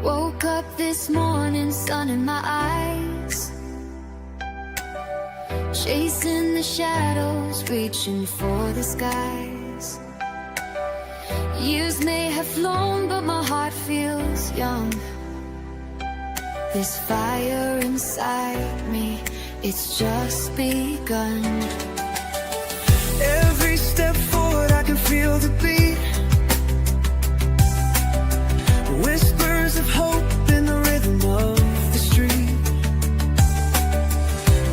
Woke up this morning, sun in my eyes, chasing the shadows, reaching for the skies. Years may have flown, but my heart feels young. This fire inside me, it's just begun. Every step forward I can feel the beat, whispers of hope in the rhythm of the street.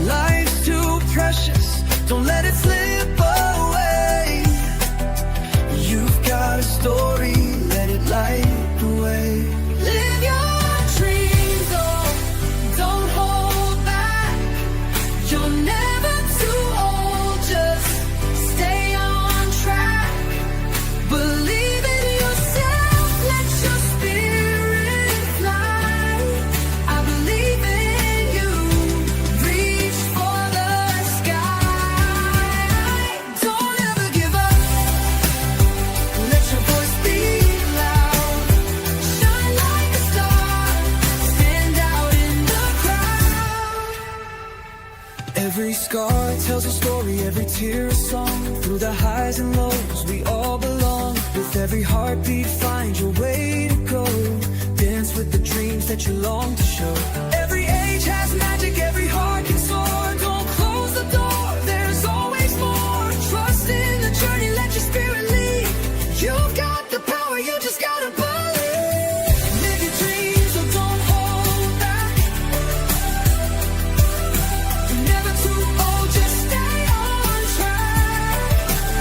Life's too precious, don't let it slip away. You've got a story, let it light the way. Live your dreams, oh, don't hold back. You're never too old, just stay on track. Believe in yourself, let your spirit fly. I believe in you, reach for the sky. Don't ever give up, let your voice be loud. Shine like a star, stand out in the crowd. Every scar tells a story, every tear a song. Through the highs and lows, we all belong. With every heartbeat, find your way to go. Dance with the dreams that you long to show. Every age has magic, every heart can soar. Don't close the door, there's always more. Trust in the journey, let your spirit lead. You've got the power, you just gotta believe. Live your dreams, so don't hold back. You're never too old, just stay on track.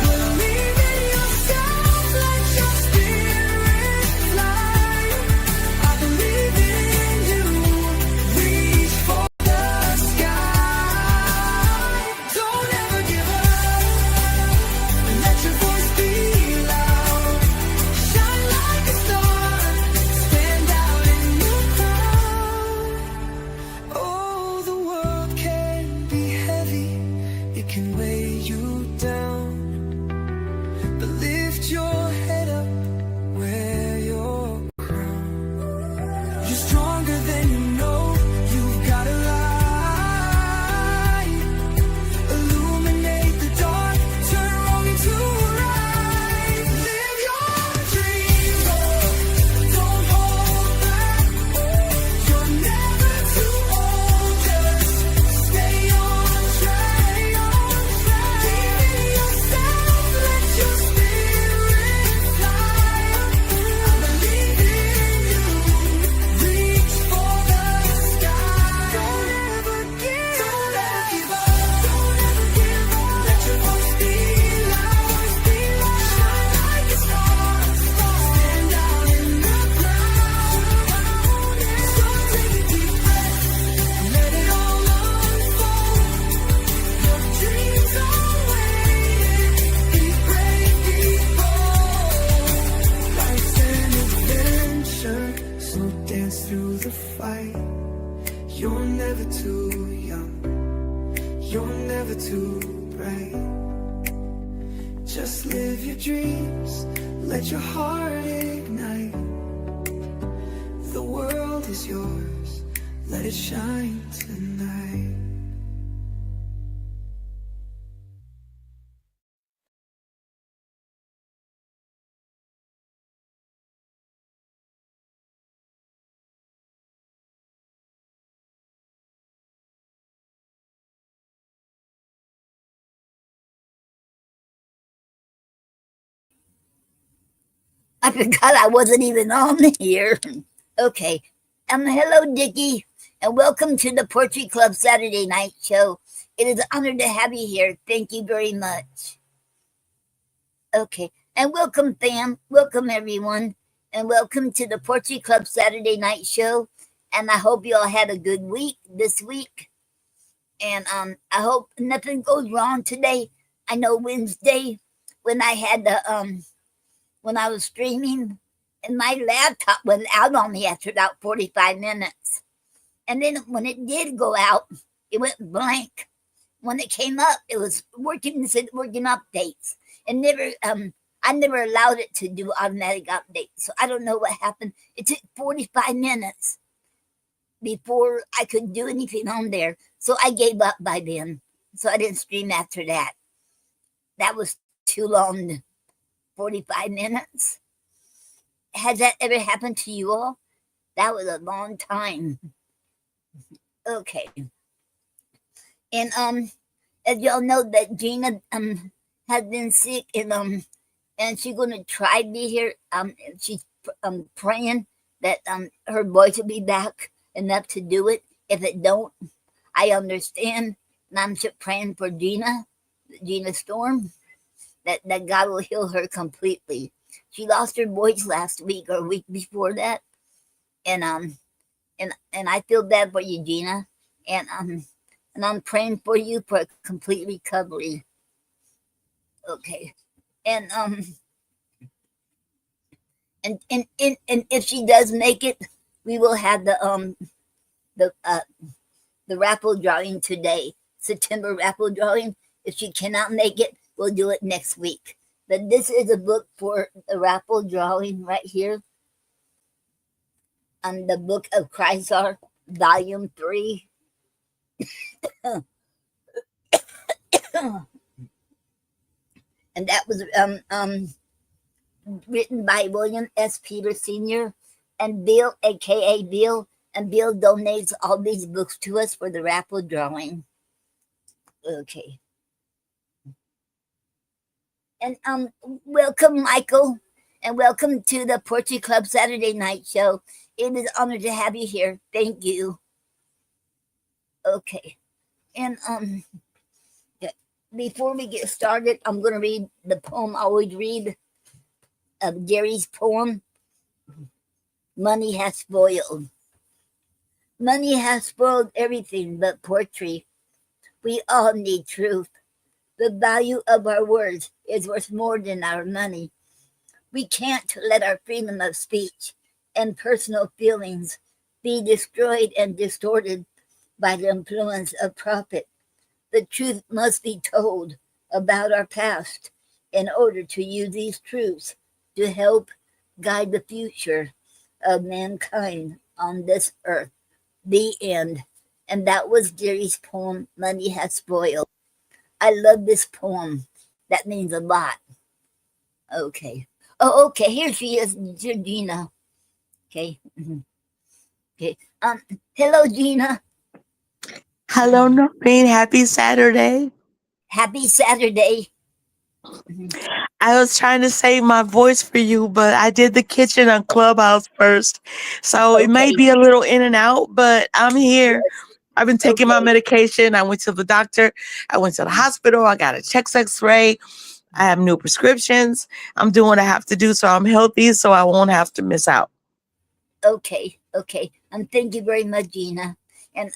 Believe in yourself, let your spirit fly. I believe in you, reach for the sky. Don't ever give up, let your voice be loud. Shine like a star, stand out in the crowd. Oh, the world can be heavy, it can weigh you down. But lift your head up, wear your crown. You're stronger than you know, you've got a light. Illuminate the dark, turn wrong into right. Live your dreams, oh, don't hold back. You're never too old, just stay on track. Believe in yourself, let your spirit fly. I believe in you, reach for the sky. Don't ever give up, don't ever give up. Let your voice be loud, shine like a star, stand out in the crowd. So take a deep breath, let it all unfold. Your dreams are waiting, be brave, be bold. Life's an adventure, so dance through the fight. You're never too young, you're never too bright. Just live your dreams, let your heart ignite. The world is yours, let it shine tonight. I forgot I wasn't even on here. Okay. Hello, Dickie, and welcome to the Poetry Club Saturday night show. It is an honor to have you here. Thank you very much. Okay. And welcome, fam. Welcome, everyone. And welcome to the Poetry Club Saturday night show. And I hope you all had a good week this week. And I hope nothing goes wrong today. I know Wednesday when I had the when I was streaming, and my laptop went out on me after about 45 minutes. And then when it did go out, it went blank. When it came up, it was working, it said working updates. And never, I never allowed it to do automatic update, so I don't know what happened. It took 45 minutes before I could do anything on there, so I gave up by then. So I didn't stream after that. That was too long. 45 minutes. Has that ever happened to you all? That was a long time. Okay. And as y'all know that Gina has been sick and she's gonna try to be here. She's praying that her voice will be back enough to do it. If it don't, I understand. And I'm just praying for Gina Storm, that God will heal her completely. She lost her voice last week or week before that, and I feel bad for you, Gina, and I'm praying for you for a complete recovery. Okay, and and if she does make it, we will have the the raffle drawing today, September raffle drawing. If she cannot make it, we'll do it next week. But this is a book for the raffle drawing right here. The Book of Chrysar, Volume 3. And that was written by William S. Peters Sr. and Bill, aka Bill. And Bill donates all these books to us for the raffle drawing. Okay. And welcome, Michael, and welcome to the Poetry Club Saturday Night Show. It is an honor to have you here. Thank you. Okay. And before we get started, I'm going to read the poem I always read of Gary's poem, Money Has Spoiled. Money has spoiled everything but poetry. We all need truth. The value of our words is worth more than our money. We can't let our freedom of speech and personal feelings be destroyed and distorted by the influence of profit. The truth must be told about our past in order to use these truths to help guide the future of mankind on this earth. The end. And that was Gary's poem, Money Has Spoiled. I love this poem. That means a lot. Okay. Oh, okay. Here she is, Gina. Okay. Okay. Hello, Gina. Hello, Noreen. Happy Saturday. Happy Saturday. I was trying to save my voice for you, but I did the kitchen on Clubhouse first. So it may Okay. be a little in and out, but I'm here. Yes. I've been taking my Okay. medication. I went to the doctor. I went to the hospital. I got a chest x-ray. I have new prescriptions. I'm doing what I have to do so I'm healthy so I won't have to miss out. Okay. Okay. And thank you very much, Gina. And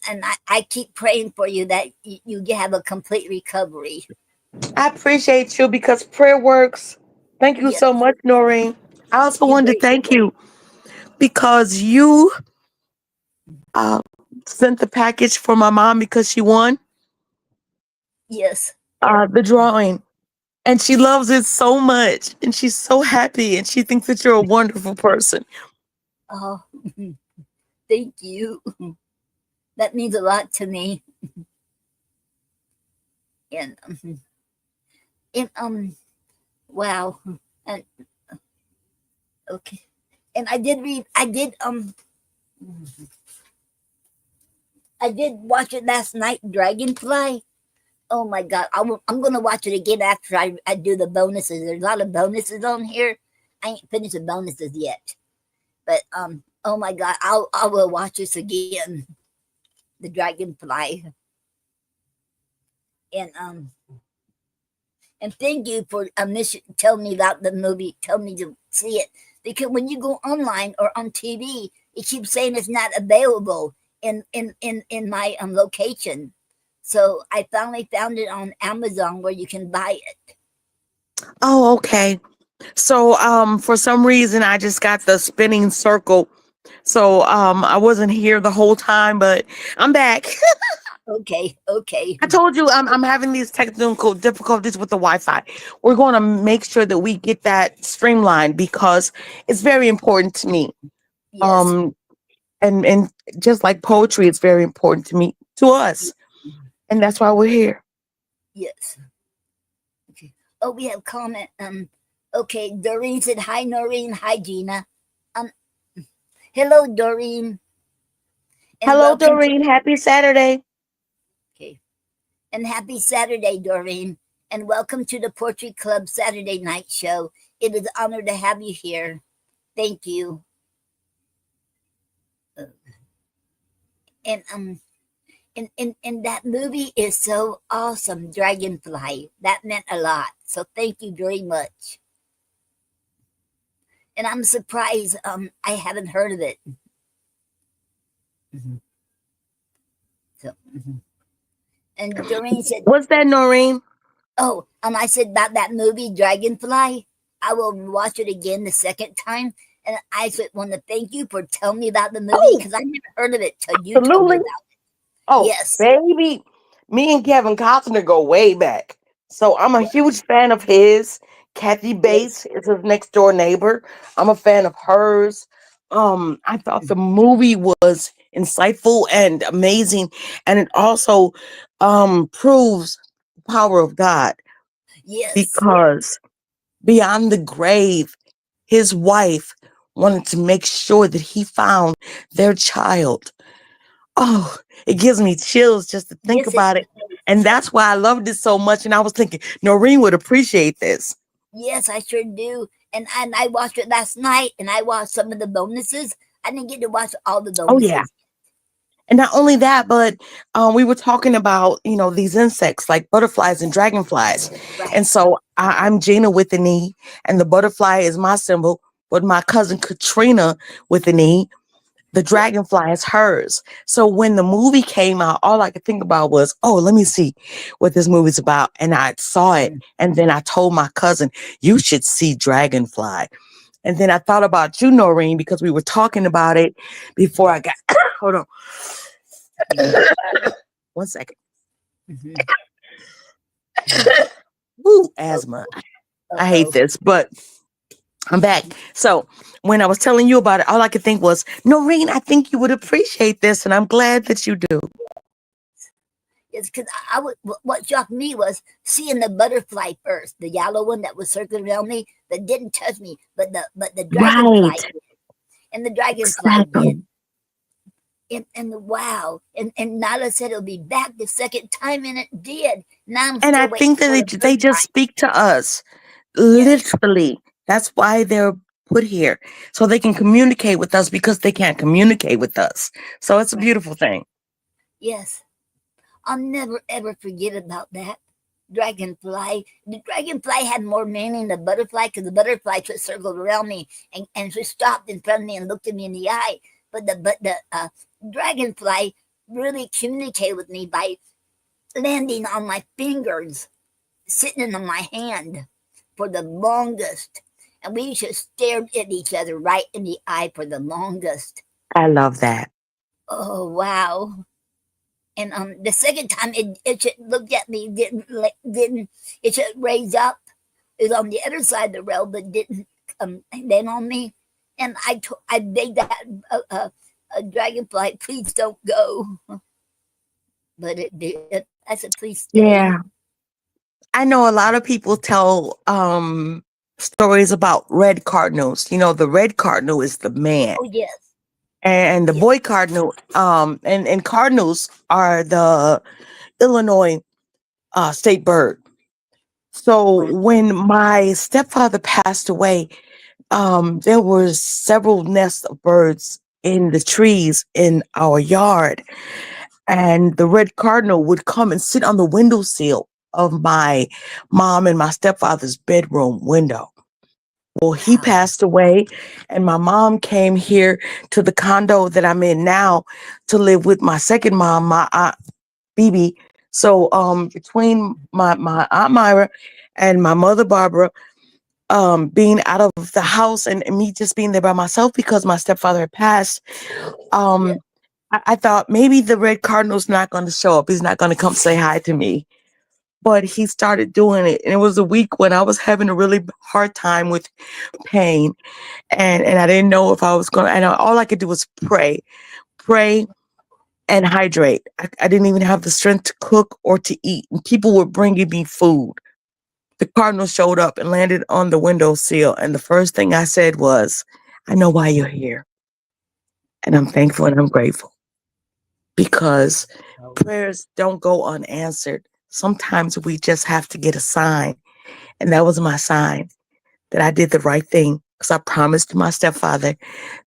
I keep praying for you that you have a complete recovery. I appreciate you because prayer works. Thank you Yes. so much, Noreen. I also You're wanted to very thank you because you uh, sent the package for my mom because she won yes. the drawing. And she loves it so much. And she's so happy. And she thinks that you're a wonderful person. Oh, thank you. That means a lot to me. And wow. And okay. And I did watch it last night, Dragonfly. Oh my God. I'm going to watch it again after I do the bonuses. There's a lot of bonuses on here. I ain't finished the bonuses yet. But oh my God, I will watch this again. The Dragonfly. And thank you for telling me about the movie, tell me to see it. Because when you go online or on TV, it keeps saying it's not available in my location. So I finally found it on Amazon where you can buy it. Oh, okay. So for some reason I just got the spinning circle. So I wasn't here the whole time, but I'm back. Okay. I told you I'm having these technical difficulties with the Wi-Fi. We're going to make sure that we get that streamlined because it's very important to me. Yes. Um, and just like poetry, it's very important to us, and that's why we're here. Yes. Okay. Oh, we have comment. Okay, Doreen said hi, Noreen. Hi, Gina. Um, hello, Doreen, and Hello, welcome to. Doreen. Happy Saturday. Okay, and happy Saturday, Doreen, and welcome to the Poetry Club Saturday Night Show. It is an honor to have you here. Thank you. Uh, And and that movie is so awesome, Dragonfly. That meant a lot. So thank you very much. And I'm surprised I haven't heard of it. Mhm. So and Doreen said, What's that, Noreen? "Oh, I said about that movie Dragonfly. I will watch it again the second time." And I just want to thank you for telling me about the movie Oh, because I never heard of it till you told me absolutely. about it. Oh, Yes, baby, me and Kevin Costner go way back. So I'm a yes, huge fan of his. Kathy yes, Bates is his next door neighbor. I'm a fan of hers. I thought the movie was insightful and amazing, and it also proves the power of God yes, because beyond the grave, his wife wanted to make sure that he found their child. Oh, it gives me chills just to think yes. It about it. And that's why I loved it so much. And I was thinking, Noreen would appreciate this. Yes, I sure do. And I watched it last night, and I watched some of the bonuses. I didn't get to watch all the Oh, yeah. bonuses. And not only that, but we were talking about, these insects like butterflies and dragonflies. Right. And so I'm Gina with an E, and the butterfly is my symbol. But my cousin Katrina with an E, the dragonfly is hers. So when the movie came out, all I could think about was, oh, let me see what this movie's about. And I saw it. Mm. And then I told my cousin, you should see Dragonfly. And then I thought about you, Noreen, because we were talking about it before I got, hold on. Yeah. 1 second. Mhm. Woo, Oh, asthma. I hate uh-oh. this, but I'm back. So when I was telling you about it, all I could think was, Noreen, I think you would appreciate this. And I'm glad that you do. It's because I would. What shocked me was seeing the butterfly first, the yellow one that was circling around me that didn't touch me, but the dragonfly Right. did, and the dragonfly did, Exactly. and wow, and Nala said it'll be back the second time, and it did. Now I'm And I still waiting think that for they, the they third just time. speak to us Yes, literally. That's why they're put here. So they can communicate with us because they can't communicate with us. So it's a right. beautiful thing. Yes, I'll never ever forget about that. Dragonfly. The dragonfly had more meaning than the butterfly because the butterfly just circled around me and just stopped in front of me and looked at me in the eye. But the dragonfly really communicated with me by landing on my fingers, sitting on my hand for the longest. And we just stared at each other right in the eye for the longest. I love that. Oh wow. And the second time it just looked at me, didn't it just raise up. It was on the other side of the rail, but didn't land on me. And I begged that a dragonfly, please don't go, but it did. I said, please stay. Yeah. I know a lot of people tell stories about red cardinals. The red cardinal is the man. Oh yes, And the yes, boy cardinal, and cardinals are the Illinois state bird. So right. when my stepfather passed away, there were several nests of birds in the trees in our yard, and the red cardinal would come and sit on the windowsill of my mom and my stepfather's bedroom window. Well, he Wow. passed away, and my mom came here to the condo that I'm in now to live with my second mom, my aunt Bibi. So between my aunt Myra and my mother Barbara, being out of the house and me just being there by myself because my stepfather had passed, Yes, um I thought maybe the red cardinal's not going to show up. He's not going to come say hi to me. But he started doing it. And it was a week when I was having a really hard time with pain. And I didn't know if I was going to, and all I could do was pray and hydrate. I didn't even have the strength to cook or to eat. And people were bringing me food. The cardinal showed up and landed on the windowsill. And the first thing I said was, I know why you're here. And I'm thankful and I'm grateful because prayers don't go unanswered. Sometimes we just have to get a sign. And that was my sign that I did the right thing because I promised my stepfather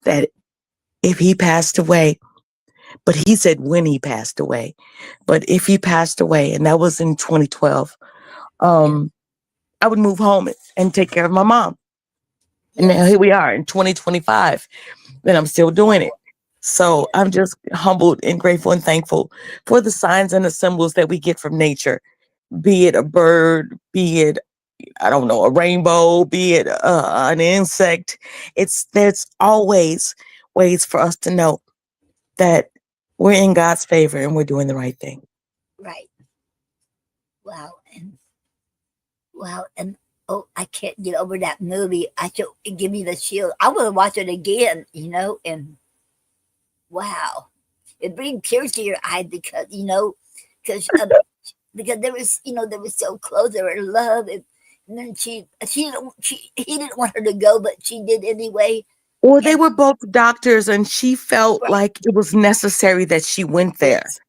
that if he passed away, but he said when he passed away, but if he passed away, and that was in 2012, I would move home and take care of my mom. And now here we are in 2025, and I'm still doing it. So I'm just humbled and grateful and thankful for the signs and the symbols that we get from nature, be it a bird, be it, I don't know, a rainbow, be it an insect. There's always ways for us to know that we're in God's favor and we're doing the right thing. Right. Wow. And oh, I can't get over that movie. I should give me the shield. I want to watch it again, and wow. It brings tears to your eyes because, because they were so close, they were in love, and then he didn't want her to go, but she did anyway. Or they were both doctors and she felt like it was necessary that she went there. Yes,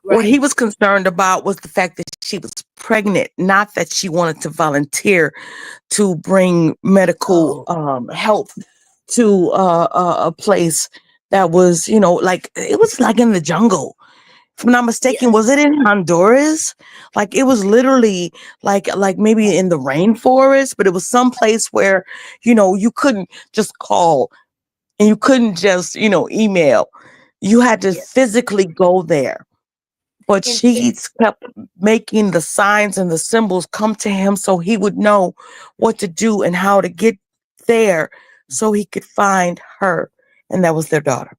What right. he was concerned about was the fact that she was pregnant, not that she wanted to volunteer to bring medical help to a place that was, like it was like in the jungle. If I'm not mistaken, was it in Honduras? Like it was literally like maybe in the rainforest, but it was some place where, you couldn't just call and you couldn't just, email. You had to physically go there. But And she kept making the signs and the symbols come to him so he would know what to do and how to get there so he could find her. And that was their daughter.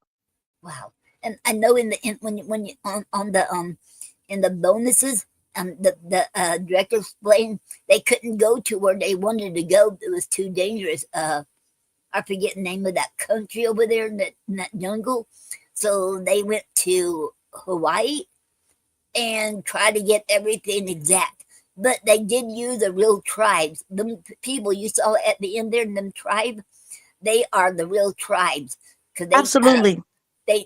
wow. And I know when you on the in the bonuses, the director explained they couldn't go to where they wanted to go. It was too dangerous. I forget the name of that country over there in that jungle. So they went to Hawaii and tried to get everything exact. But they did use the real tribes. The people you saw at the end there, them tribe, they are the real tribes because Absolutely. they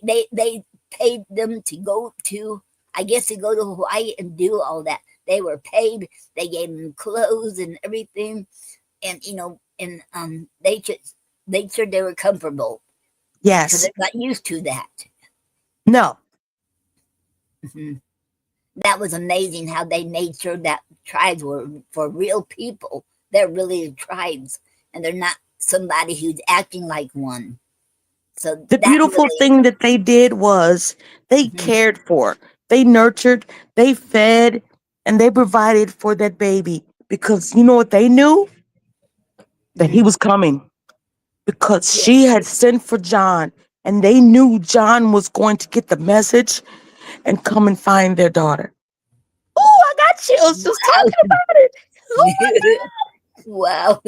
paid them to go to, I guess, to go to Hawaii and do all that. They were paid. They gave them clothes and everything, and they sure they were comfortable because Yes. they're not used to that. No. Mhm. That was amazing how they made sure that tribes were for real people. They're really tribes, and they're not somebody who's acting like one. So The that beautiful really, thing that they did was they mhm, cared for, they nurtured, they fed, and they provided for that baby because you know what they knew? That he mhm, was coming because yes. she had sent for John and they knew John was going to get the message and come and find their daughter. Oh, I got chills just talking about it. Oh my Wow.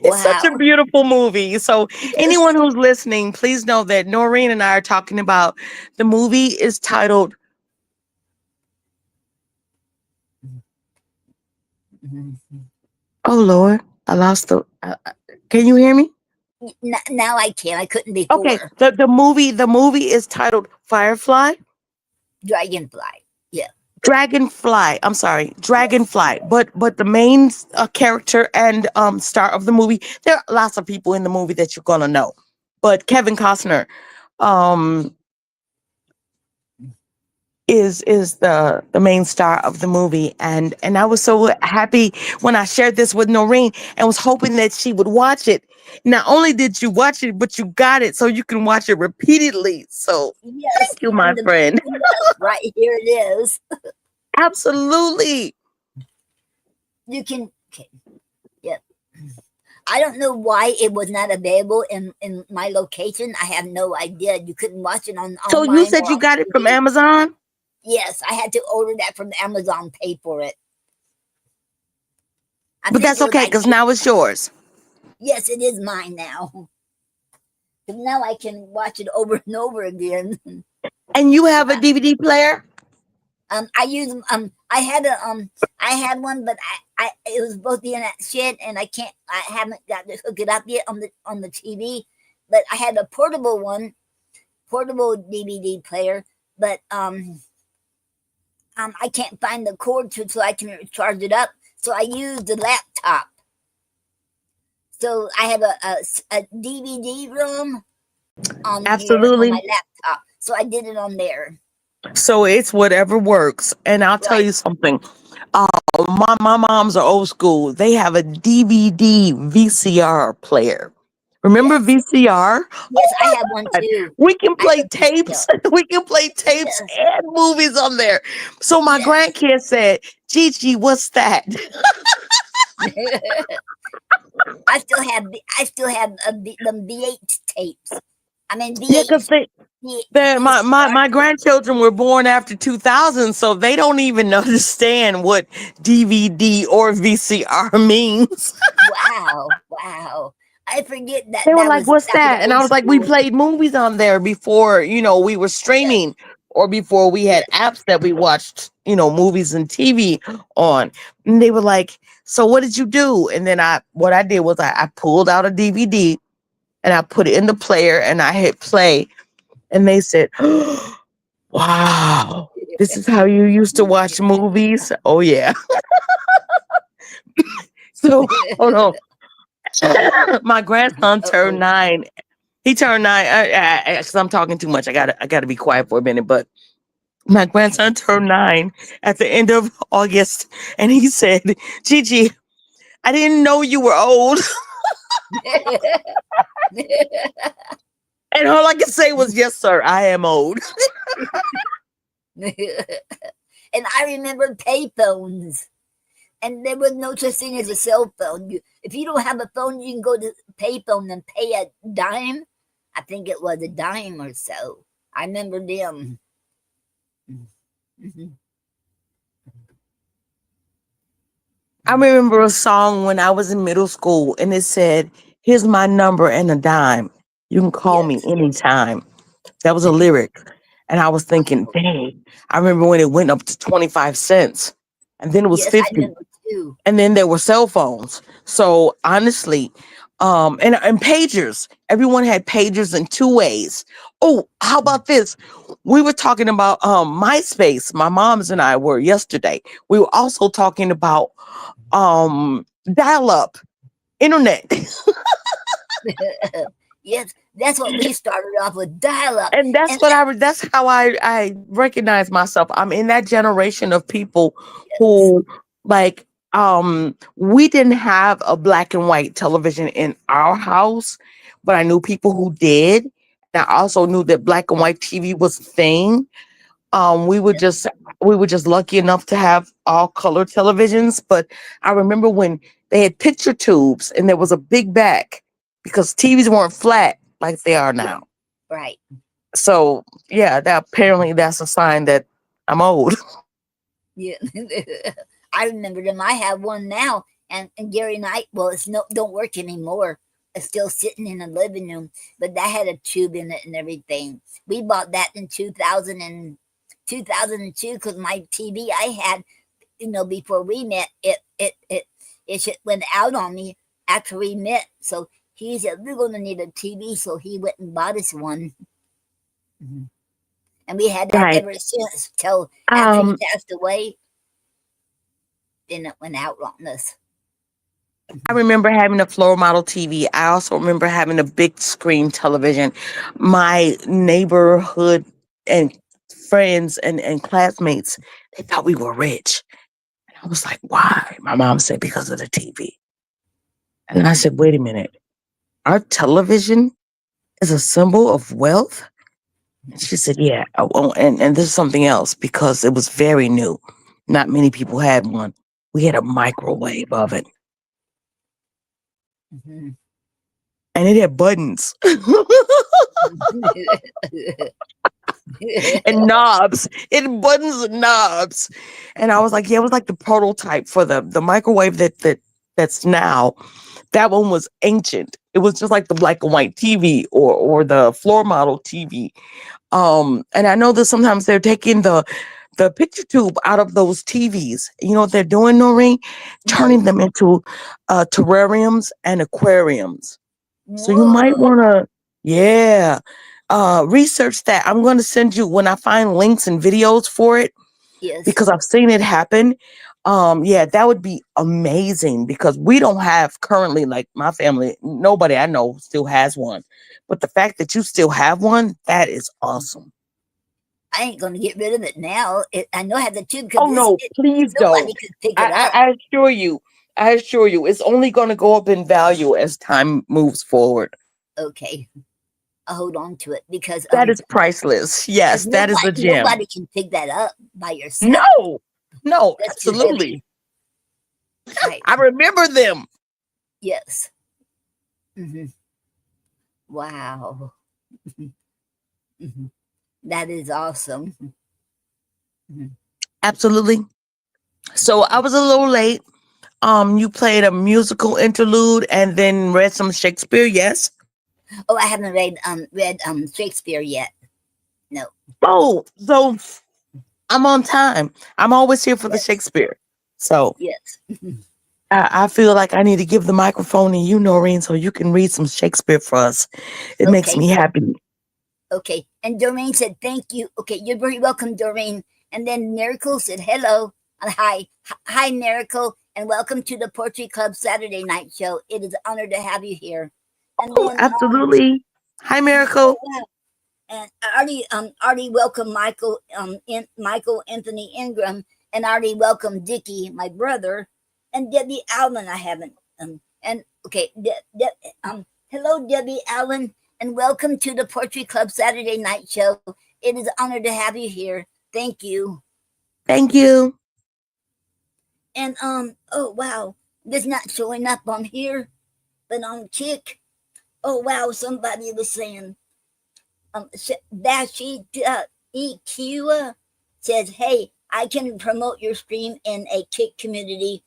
It's such a Wow. beautiful movie. So, Yes. anyone who's listening, please know that Noreen and I are talking about the movie is titled. Mhm. Oh Lord, I lost the. Can you hear me? Now I can. I couldn't Okay, before. the movie is titled Firefly. Dragonfly. Yeah. Dragonfly. I'm sorry, Yes. Dragonfly. But the main character and star of the movie. There are lots of people in the movie that you're gonna know, but Kevin Costner um is the main star of the movie, and I was so happy when I shared this with Noreen and was hoping that she would watch it. Not only did you watch it, but you got it so you can watch it repeatedly. So Yes. thank you, my And the friend. yes, right here it is. Absolutely. You can. Okay. Yep. I don't know why it was not available in my location. I have no idea. You couldn't watch it on So you online said or you on got it from TV. Amazon, Yes, I had to order that from Amazon, pay for it. I but think that's it was okay like because now it's yours. yes, it is mine now. 'Cause now I can watch it over and over again. And you have a DVD player? I use I had one, but I it was supposed to be in that shed, and I haven't got to hook it up yet on the TV. But I had a portable one, portable DVD player, but I can't find the cord to so I can charge it up. So I use the laptop. So I have a DVD room on here on my Absolutely. laptop. So I did it on there. So it's whatever works. And I'll tell Right. you something. Uh, my moms are old school. They have a DVD VCR player. Remember Yes. VCR? Yes, I have one God, too. we can I play have a tapes. We can play tapes yes. and movies on there. So my Yes. grandkids said, Gigi, what's that? I still have them V8 tapes. I mean Yeah, because VH my VCR tapes. grandchildren were born after 2000, so they don't even understand what DVD or VCR means. Wow, wow. I forget They were that like, was "What's that was that?" And I old was like, "We school. played movies on there before, we were Yes, streaming or before we had yes. apps that we watched, movies and TV on." And they were like, "So what did you do?" And then what I did was I pulled out a DVD and I put it in the player and I hit play. And they said, "Wow, this is how you used to watch movies." Oh yeah. So hold on. My grandson turned Uh-oh. 9. He turned 9. Because I'm talking too much. I gotta be quiet for a minute. But my grandson turned 9 at the end of August, and he said, "Gigi, I didn't know you were old." And all I could say was, "Yes, sir, I am old." And I remember payphones. And there was no such thing as a cell phone. If you don't have a phone, you can go to payphone and pay a dime. I think it was a dime or so. I remember them. Mhm. I remember a song when I was in middle school, and it said, "Here's my number and a dime. You can call me Yes. anytime." That was a lyric. And I was thinking, dang, I remember when it went up to 25 cents and then it was Yes, I 50. remember too. And then there were cell phones. So honestly, and pagers. Everyone had pagers in two ways. Oh, how about this? We were talking about MySpace. My moms and I were yesterday. We were also talking about dial-up internet. Yes, that's what we started off with dial up. And that's And what that's how I recognize myself. I'm in that generation of people yes, who like we didn't have a black and white television in our house, but I knew people who did. And I also knew that black and white TV was a thing. Um we were just we were just lucky enough to have all color televisions, but I remember when they had picture tubes and there was a big back because TVs weren't flat like they are yeah, now. right. So yeah, that apparently that's a sign that I'm old. Yeah. I remember them. I have one now, and Gary Knight. Well, it's no don't work anymore. It's still sitting in the living room, but that had a tube in it and everything. We bought that in 2002 because my TV I had, before we met, it went out on me after we met. So he said we're going to need a TV, so he went and bought us one. Mhm. And we had that Right. ever since till after he Um, passed away. Then it went out on us. I Mhm. remember having a floor model TV. I also remember having a big screen television. My neighborhood and friends and classmates, they thought we were rich. And I was like, why? My mom said, because of the TV. And I said, wait a minute. Our television is a symbol of wealth? And she said, yeah. Oh, and this is something else because it was very new. Not many people had one. We had a microwave oven. Mhm. and it had buttons and knobs. It had buttons and knobs. And I was like, yeah, it was like the prototype for the microwave that's now. That one was ancient. It was just like the black and white TV or the floor model TV. And I know that sometimes they're taking the picture tube out of those TVs. You know what they're doing, Noreen? Turning No. them into terrariums and aquariums. So you might Whoa. want to, yeah, research that. I'm going to send you when I find links and videos for it Yes. because I've seen it happen. Yeah, that would be amazing because we don't have currently, like my family, nobody I know still has one. But the fact that you still have one, that is awesome. I ain't gonna get rid of it now. I know I have the tube because Oh no, please nobody don't. could pick it up. I assure you, it's only going to go up in value as time moves forward. Okay, I'll hold on to it That is priceless. because Yes, that is a gem. nobody can pick that up by yourself. No, no, That's too heavy. absolutely. Right. I remember them. Yes. Hmm. Wow. Hmm. That is awesome. Mhm. Absolutely. So I was a little late. You played a musical interlude and then read some Shakespeare. Yes. Oh, I haven't read Shakespeare yet. No. Oh, so I'm on time. I'm always here for the Yes. Shakespeare. So Yes. I feel like I need to give the microphone to you, Noreen, so you can read some Shakespeare for us. It makes Okay. me happy. Okay. And Doreen said, thank you. Okay, you're very welcome, Doreen. And then Miracle said, hello. Hi. Hi, Miracle. And welcome to the Poetry Club Saturday night show. It is an honor to have you here. And Oh, then, absolutely. Hi, oh, Miracle. wow. And I already welcome Michael Anthony Ingram, and I already welcome Dickie, my brother, and Debbie Allen. I haven't, and okay, hello, Debbie Allen, and welcome to the Poetry Club Saturday night show. It is an honor to have you here. Thank you. Thank you. And oh wow, this not showing up on here, but on Chick. Oh wow, somebody was saying Bashi EQ says, "Hey, I can promote your stream in a Kick community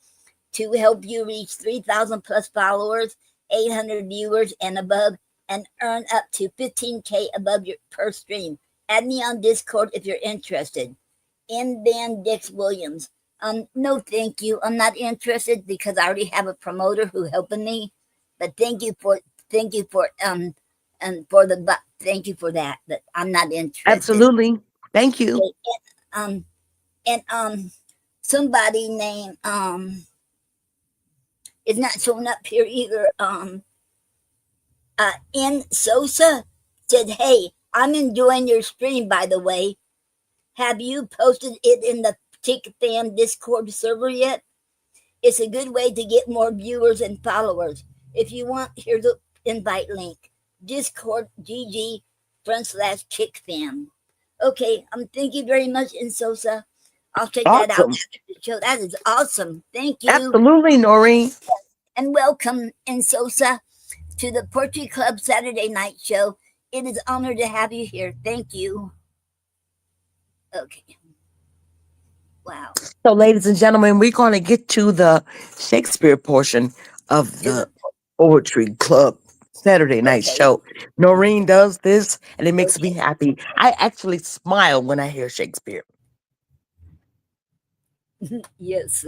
to help you reach 3,000 plus followers, 800 viewers and above, and earn up to 15K above your per stream. Add me on Discord if you're interested." In Van Dix Williams. No, thank you. I'm not interested because I already have a promoter who helping me. But thank you for and for the thank you for that. But I'm not interested. Absolutely. Thank you. Okay, um and somebody named is not showing up here either. N Sosa said, "Hey, I'm enjoying your stream. By the way, have you posted it in the Tick Fam Discord server yet? It's a good way to get more viewers and followers. If you want, here's the invite link. Discord GG /Kick Fam." Okay, thank you very much, Insosa. I'll check that out Awesome. after the show. That is awesome. Thank you. Absolutely, Noreen. And welcome, Insosa, to the Poetry Club Saturday night show. It is an honor to have you here. Thank you. Okay. Wow. So, ladies and gentlemen, we're going to get to the Shakespeare portion of To the the Poetry Club Saturday night okay. show. Noreen does this, and it makes me Okay. happy. I actually smile when I hear Shakespeare. Yes.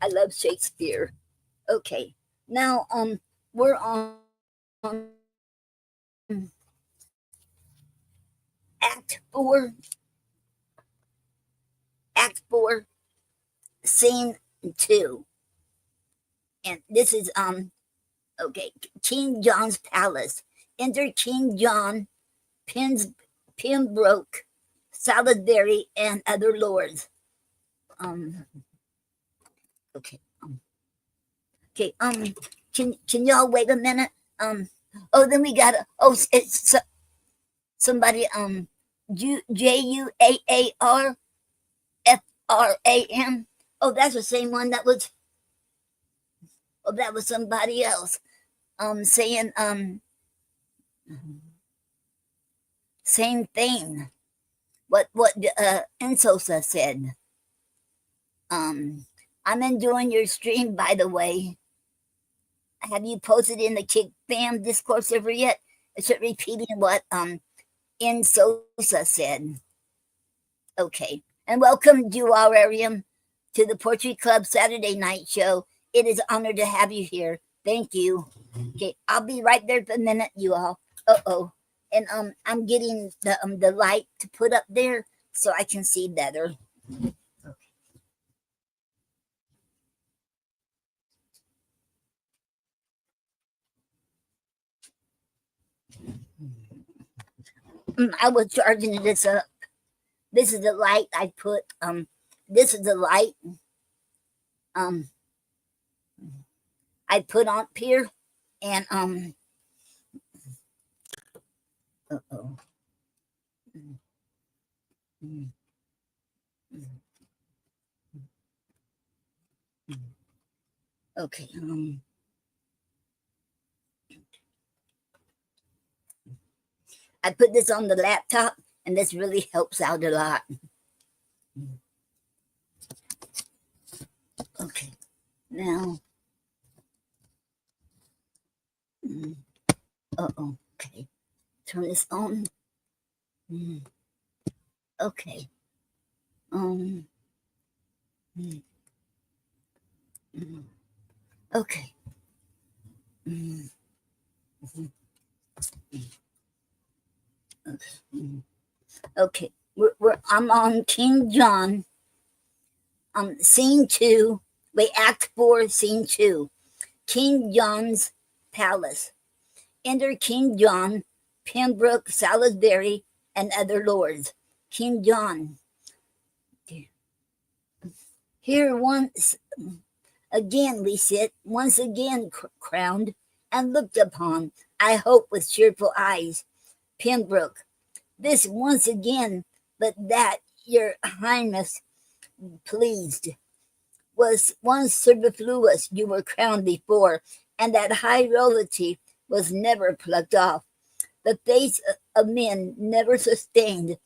I love Shakespeare. Okay. Now we're on Act 4, Act 4, Scene 2. And this is okay, King John's palace. Enter King John, Pembroke, Salisbury, and other lords. Um okay. Okay, can y'all wait a minute? Oh, then we got it's somebody JUAARFRAM. Oh, that's the same one that was. Oh, that was somebody else. saying same thing. What Insosa said. I'm enjoying your stream, by the way. Have you posted in the Kick Fam Discourse server yet? Is it repeating what Insosa said? Okay. And welcome, Duararium, to the Poetry Club Saturday night show. It is an honor to have you here. Thank you. Okay, I'll be right there for a minute, you all. And I'm getting the light to put up there so I can see better. I was charging this up. This is the light I put. This is the light. I put on here, and Uh-oh. Okay. I put this on the laptop, and this really helps out a lot. Okay. Now. Okay. Turn this on. Okay. Okay. Okay. I'm on King John. Scene 2. Wait, Act 4, Scene 2. King John's Palace. Enter King John, Pembroke, Salisbury, and other lords. King John. Here once again we sit, once again crowned, and looked upon, I hope with cheerful eyes. Pembroke. This once again, but that your highness pleased. Was once superfluous, you were crowned before, and that high royalty was never plucked off. The face of men never stained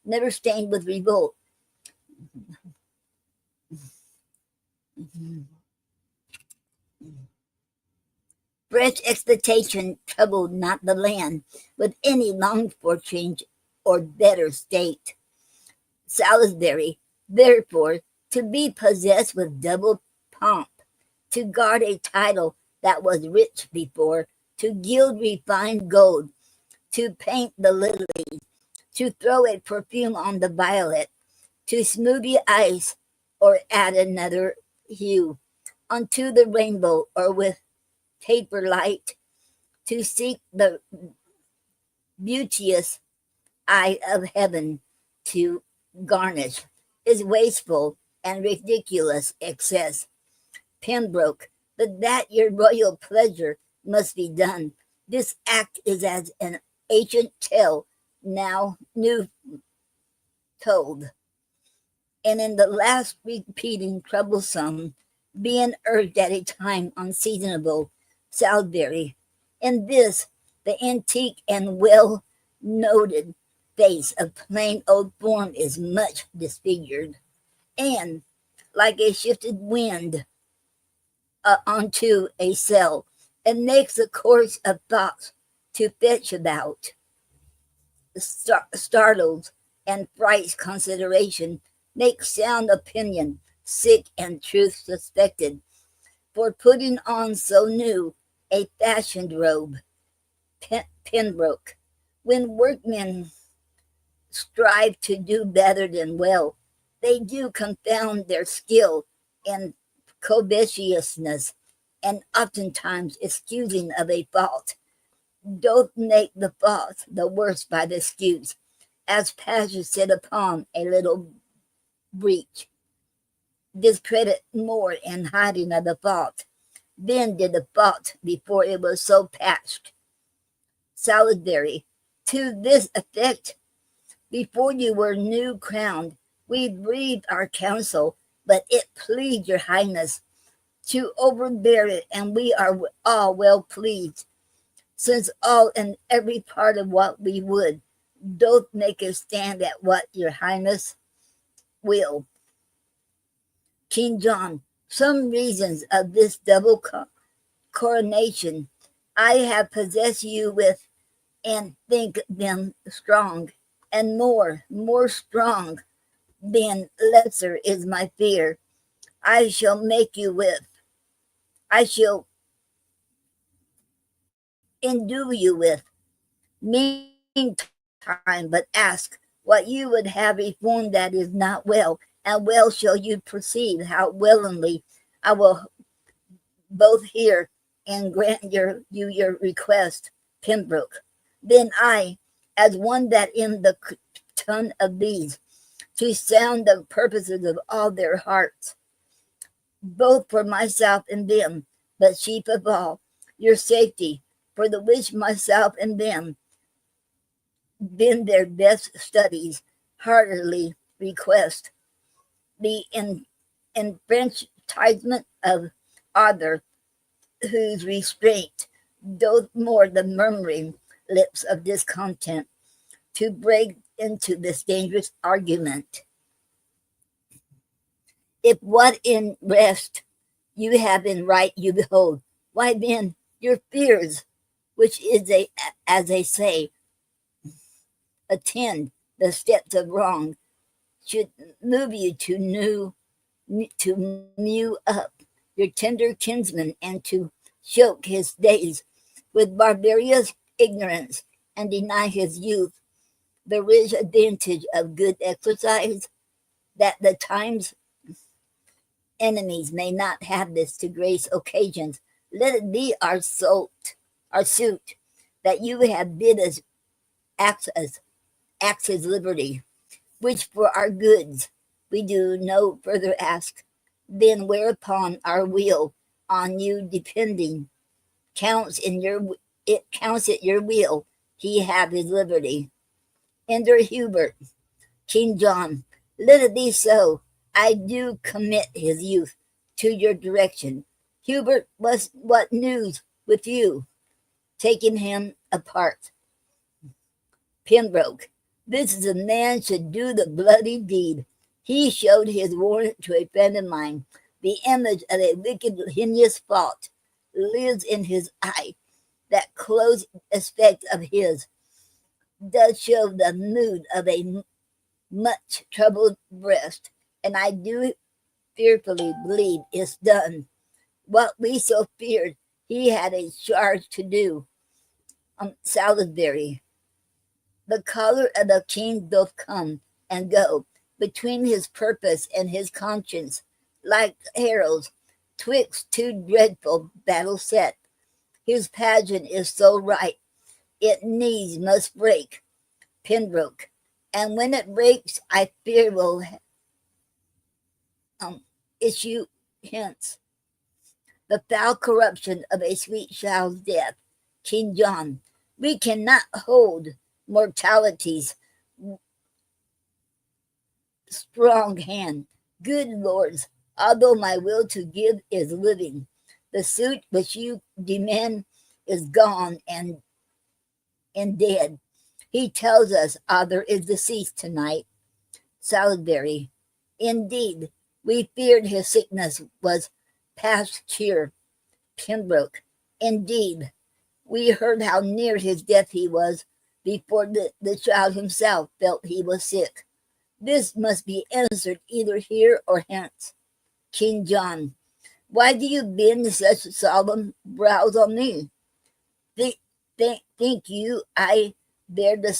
with revolt. Fresh expectation troubled not the land with any longed for change or better state. Salisbury, therefore, to be possessed with double pomp, to guard a title that was rich before, to gild refined gold, to paint the lily, to throw a perfume on the violet, to smoothie ice or add another hue unto the rainbow, or with taper light, to seek the beauteous eye of heaven to garnish is wasteful and ridiculous excess. Pembroke, but that your royal pleasure must be done. This act is as an ancient tale now new told, and in the last repeating troublesome, being urged at a time unseasonable. Salisbury, in this the antique and well noted face of plain old form is much disfigured, and like a shifted wind onto a cell, and makes a course of thoughts to fetch about. Startled and frights consideration, makes sound opinion sick and truth suspected, for putting on so new a fashioned robe. Pembroke, when workmen strive to do better than well, they do confound their skill and covetousness, and oftentimes excusing of a fault, doth make the fault the worse by the excuse, as passion set upon a little breach. Discredit more in hiding of the fault. Then did the fault before it was so patched. Salisbury, to this effect, before you were new crowned, we breathed our counsel, but it pleased your highness to overbear it, and we are all well pleased, since all and every part of what we would doth make us stand at what your highness will. King John, some reasons of this double coronation I have possessed you with, and think them strong, and more strong than lesser is my fear. I shall make you with, I shall endue you with. Meantime, but ask what you would have reformed that is not well, and well shall you perceive how willingly I will both hear and grant your request, Pembroke. Then I, as one that in the ton of these, to sound the purposes of all their hearts, both for myself and them, but chief of all, your safety, for the which myself and them been their best studies, heartily request the enfranchisement of other, whose restraint doth more the murmuring lips of discontent to break into this dangerous argument. If what in rest you have in right you behold, why then your fears, which is as they say, attend the steps of wrong, should move you to mew up your tender kinsman, and to choke his days with barbarous ignorance, and deny his youth the rich advantage of good exercise, that the time's enemies may not have this to grace occasions. Let it be our suit, that you have bid us act his liberty, which for our goods we do no further ask, then whereupon our will on you depending counts it your will he have his liberty. Enter Hubert. King John, let it be so. I do commit his youth to your direction. Hubert, what news with you? Taking him apart. Pembroke, this is a man should do the bloody deed. He showed his warrant to a friend of mine. The image of a wicked, heinous fault lives in his eye. That close aspect of his does show the mood of a much troubled breast, and I do fearfully believe it's done what we so feared he had a charge to do. Salisbury, the color of the king doth come and go between his purpose and his conscience, like heralds twixt two dreadful battles set. His pageant is so right, it needs must break, Pembroke, and when it breaks, I fear will issue hence the foul corruption of a sweet child's death. King John, we cannot hold mortality's strong hand. Good lords, although my will to give is living, the suit which you demand is gone and dead. He tells us Arthur is deceased tonight. Salisbury, indeed, we feared his sickness was past cure. Pembroke, indeed, we heard how near his death he was before the child himself felt he was sick. This must be answered either here or hence. King John, why do you bend such solemn brows on me? Think you I bear the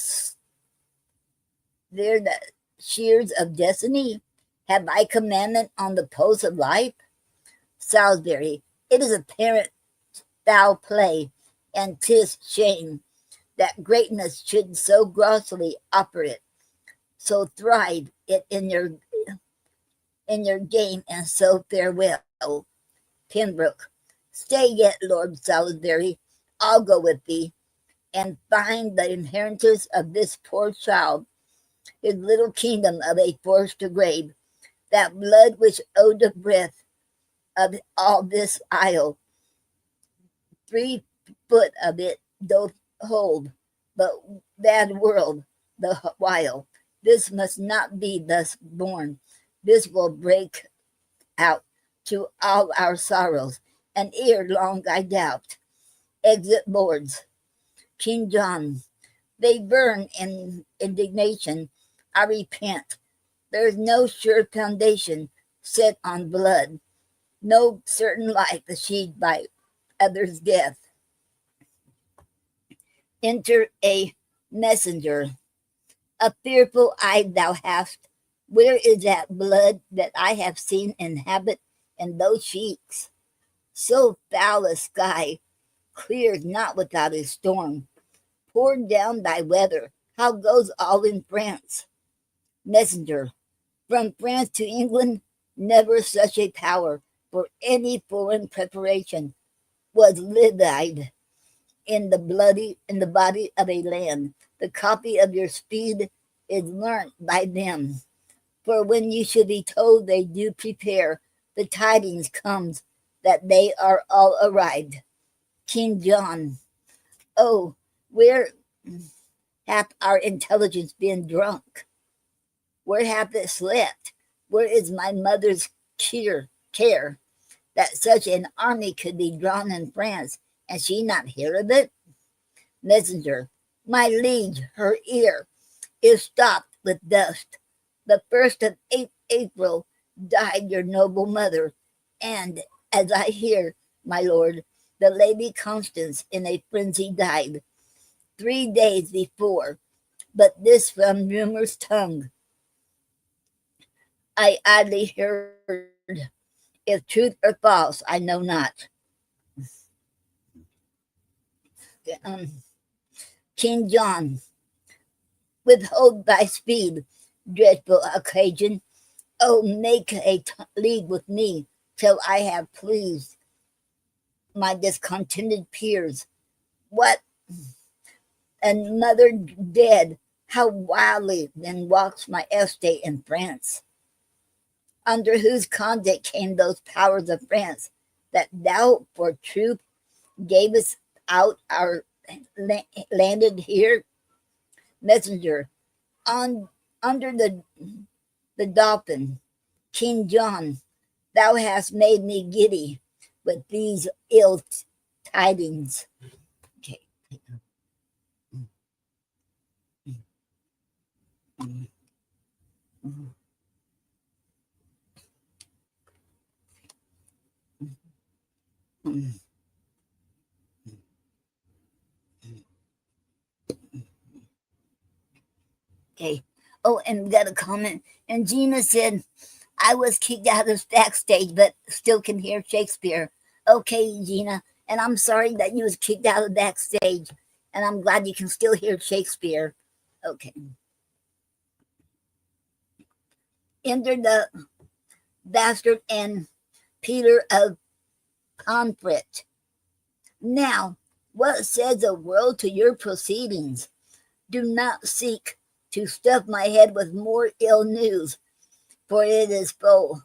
shears of destiny? Have I commandment on the post of life? Salisbury, it is apparent foul play, and 'tis shame that greatness should so grossly operate. So thrive it in your game, and so farewell. Pembroke, stay yet, Lord Salisbury. I'll go with thee, and find the inheritance of this poor child, his little kingdom of a forced grave, that blood which owed the breath of all this isle. 3 foot of it doth hold, but bad world the while. This must not be thus born. This will break out to all our sorrows, and ere long I doubt. Exit boards. King John. They burn in indignation. I repent. There is no sure foundation set on blood, no certain life achieved by others' death. Enter a messenger. A fearful eye thou hast. Where is that blood that I have seen inhabit in those cheeks? So foul a sky clears not without a storm. Pour down thy weather. How goes all in France? Messenger. From France to England, never such a power for any foreign preparation was levied in the body of a land. The copy of your speed is learnt by them. For when you should be told they do prepare, the tidings comes that they are all arrived. King John. Oh, where hath our intelligence been drunk? Where hath it slept? Where is my mother's care that such an army could be drawn in France, and she not hear of it? Messenger. My liege, her ear is stopped with dust. The 1st of April died your noble mother, and, as I hear, my lord, the Lady Constance in a frenzy died 3 days before, but this from rumor's tongue I idly heard. If truth or false, I know not. Um, King John. Withhold thy speed, dreadful occasion. Oh, make a league with me till I have pleased my discontented peers. What? And mother dead, how wildly then walks my estate in France. Under whose conduct came those powers of France, that thou for truth gavest out our landed here? Messenger. Under the Dauphin, King John, thou hast made me giddy with these ill tidings. Okay. Okay. Oh, and we got a comment. And Gina said, I was kicked out of backstage, but still can hear Shakespeare. Okay, Gina. And I'm sorry that you was kicked out of backstage. And I'm glad you can still hear Shakespeare. Okay. Enter the bastard and Peter of Pomfret. Now, what says the world to your proceedings? Do not seek to stuff my head with more ill news, for it is full.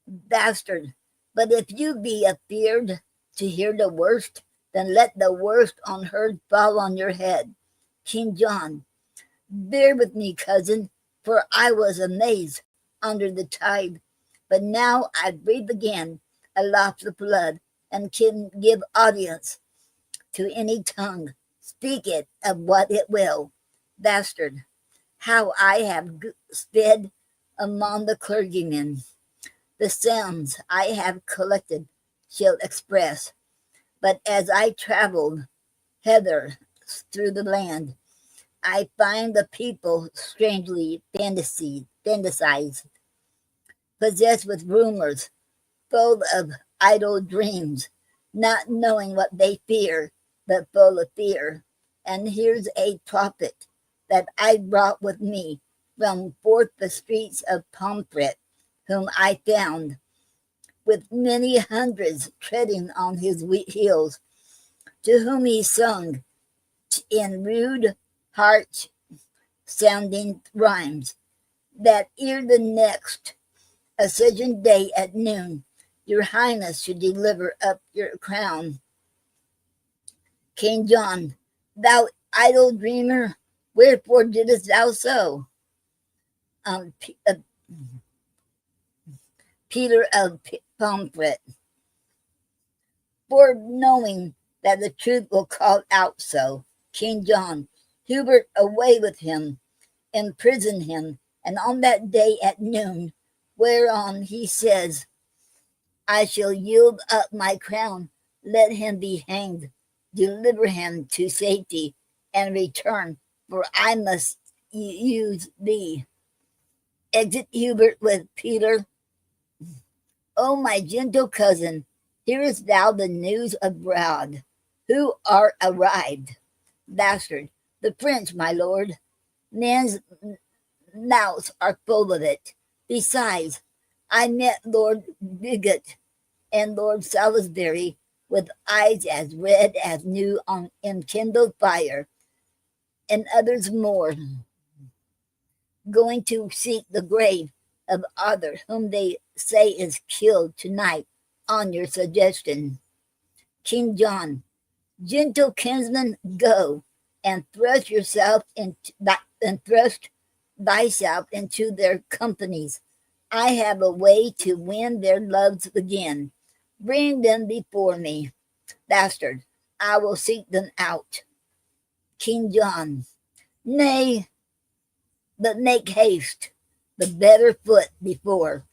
Bastard, but if you be afeard to hear the worst, then let the worst unheard fall on your head. King John. Bear with me, cousin, for I was amazed under the tide, but now I breathe again aloft the blood, and can give audience to any tongue. Speak it of what it will. Bastard, how I have sped among the clergymen. The sounds I have collected shall express, but as I traveled hither through the land, I find the people strangely fantasized, possessed with rumors, full of idle dreams, not knowing what they fear, but full of fear. And here's a prophet that I brought with me from forth the streets of Pomfret, whom I found, with many hundreds treading on his heels, to whom he sung in rude, harsh-sounding rhymes, that ere the next Ascension day at noon Your Highness should deliver up your crown. King John, thou idle dreamer, wherefore didst thou so? Peter of Pomfret, for knowing that the truth will call out so. King John, Hubert away with him, imprison him, and on that day at noon, whereon he says, I shall yield up my crown, let him be hanged, deliver him to safety, and return, for I must use thee. Exit Hubert with Peter. O my gentle cousin, hearest thou the news abroad? Who are arrived? Bastard, the French, my lord. Men's mouths are full of it. Besides, I met Lord Bigot and Lord Salisbury with eyes as red as new on enkindled fire, and others more, going to seek the grave of Arthur, whom they say is killed tonight on your suggestion. King John, gentle kinsman, go and thrust thyself into their companies. I have a way to win their loves again. Bring them before me. Bastard, I will seek them out. King John, nay, but make haste, the better foot before.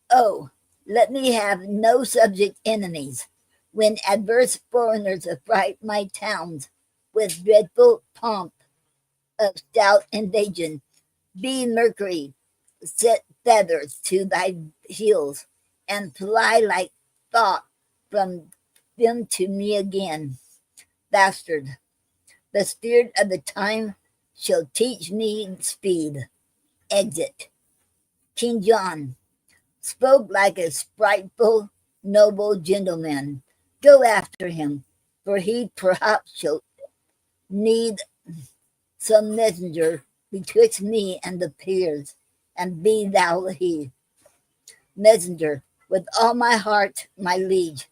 Oh, let me have no subject enemies, when adverse foreigners affright my towns with dreadful pomp of stout invasion. Be Mercury, set feathers to thy heels, and fly like thought from them to me again. Bastard, the spirit of the time shall teach me speed. Exit. King John spoke like a spriteful, noble gentleman. Go after him, for he perhaps shall need some messenger betwixt me and the peers, and be thou he. Messenger, with all my heart, my liege.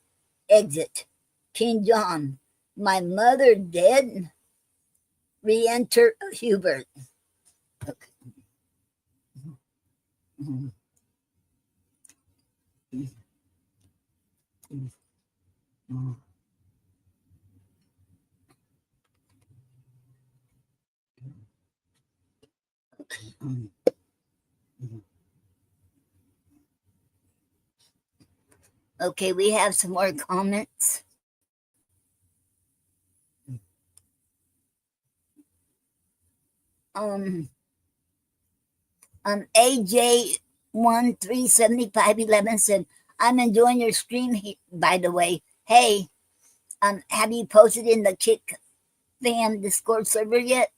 Exit. King John, my mother dead? Re-enter Hubert. Okay. Okay, we have some more comments. AJ 137511 said, I'm enjoying your stream, by the way. Hey, have you posted in the Kick Fan Discord server yet?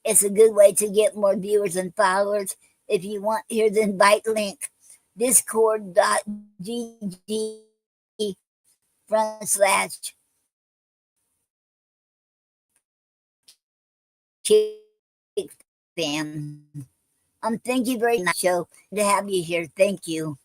It's a good way to get more viewers and followers. If you want, here's the invite link. discord.gg/kickfan. Thank you very much, show. To have you here. Thank you.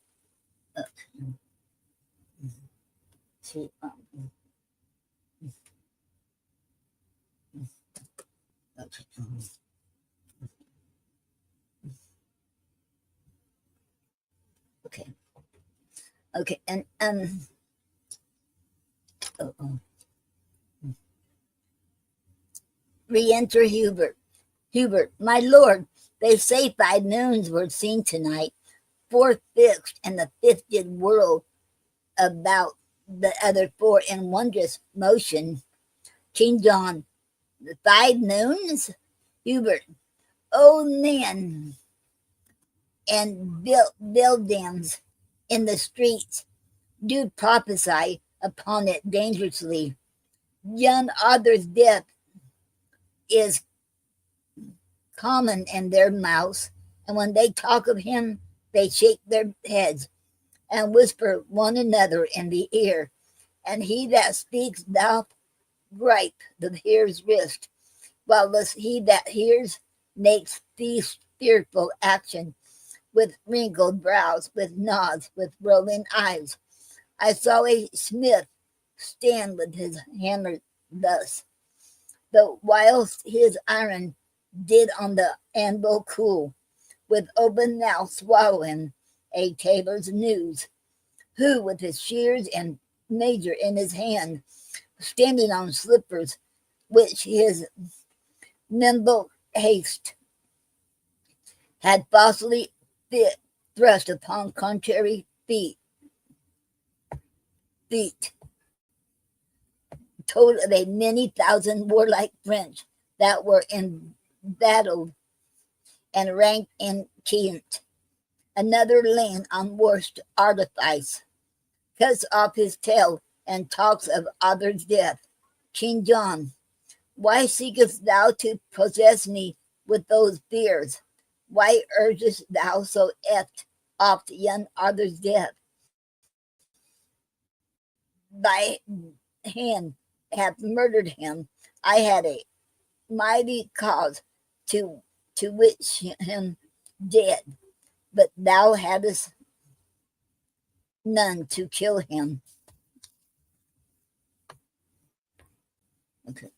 Okay. Okay, and re-enter Hubert. Hubert, my lord, they say 5 moons were seen tonight, 4 fixed, and the 5th did whirl about the other 4 in wondrous motion. King John, the 5 moons? Hubert, oh man, and buildings in the streets do prophesy upon it dangerously. Young Arthur's death is common in their mouths, and when they talk of him, they shake their heads and whisper one another in the ear, and he that speaks doth gripe the hearer's wrist, whilst he that hears makes fearful action, with wrinkled brows, with nods, with rolling eyes, I saw a smith stand with his hammer thus, but whilst his iron did on the anvil cool, with open mouth swallowing a tailor's news, who with his shears and major in his hand, standing on slippers, which his nimble haste had falsely fit thrust upon contrary feet, told of a many thousand warlike French that were embattled and ranked in Kent. Another leaned on worst artifice, cuts off his tail, and talks of others' death. King John, why seekest thou to possess me with those fears? Why urgest thou so oft young Arthur's death? Thy hand hath murdered him. I had a mighty cause to wish him dead, but thou hadst none to kill him. Okay.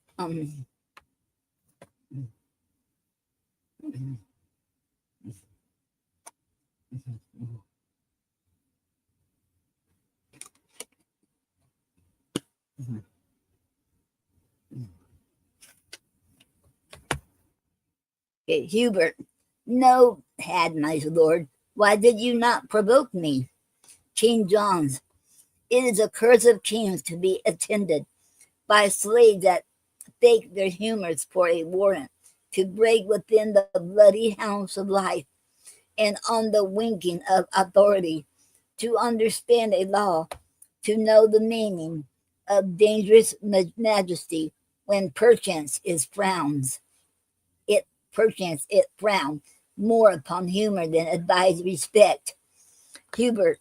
Okay, Hubert. No, had my lord. Why did you not provoke me? King John's. It is a curse of kings to be attended by slaves that fake their humors for a warrant, to break within the bloody house of life, and on the winking of authority, to understand a law, to know the meaning of dangerous majesty, when perchance it frowns more upon humor than advised respect. Hubert,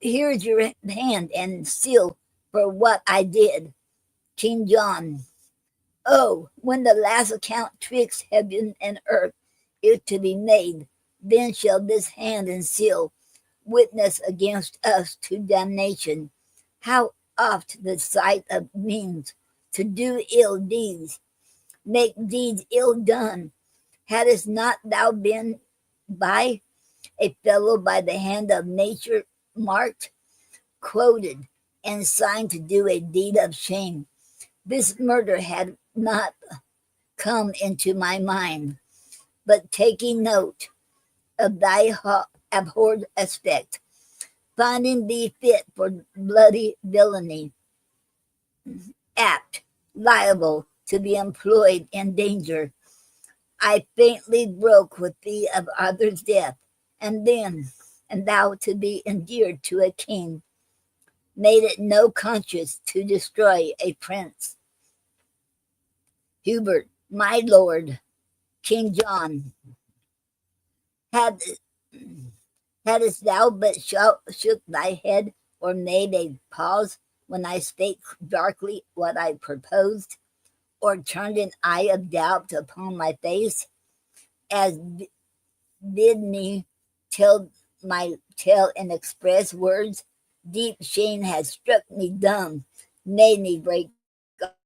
here's your hand and seal for what I did. King John, oh, when the last account twixt heaven and earth is to be made, then shall this hand and seal witness against us to damnation. How oft the sight of means to do ill deeds make deeds ill done. Hadst not thou been by a fellow by the hand of nature marked, quoted, and signed to do a deed of shame, this murder had not come into my mind, but taking note of thy abhorred aspect, finding thee fit for bloody villainy, apt, liable to be employed in danger, I faintly broke with thee of others' death, and thou to be endeared to a king, made it no conscience to destroy a prince. Hubert, my lord, King John, hadst thou but shook thy head or made a pause when I spake darkly what I proposed, or turned an eye of doubt upon my face, as bid me tell in express words, deep shame has struck me dumb, made me break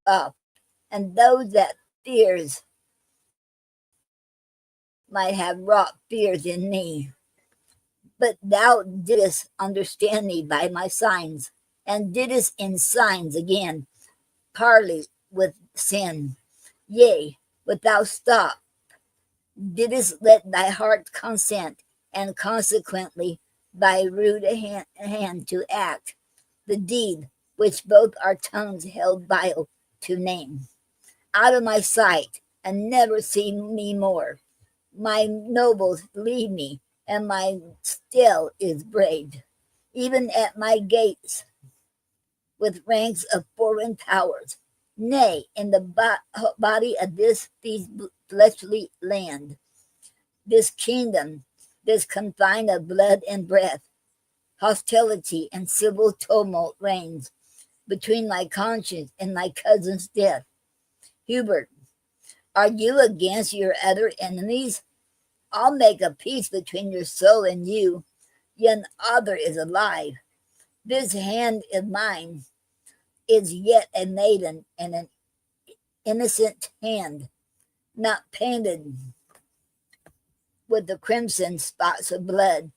off, and those that fears might have wrought fears in me. But thou didst understand me by my signs, and didst in signs again parley with sin. Yea, without stop, didst let thy heart consent, and consequently thy rude hand to act the deed which both our tongues held vile to name. Out of my sight, and never see me more. My nobles leave me, and my stele is braved, even at my gates, with ranks of foreign powers. Nay, in the body of this fleshly land, this kingdom, this confine of blood and breath, hostility and civil tumult reigns between my conscience and my cousin's death. Hubert, are you against your other enemies? I'll make a peace between your soul and you. Young Arthur is alive. This hand of mine is yet a maiden and an innocent hand, not painted with the crimson spots of blood.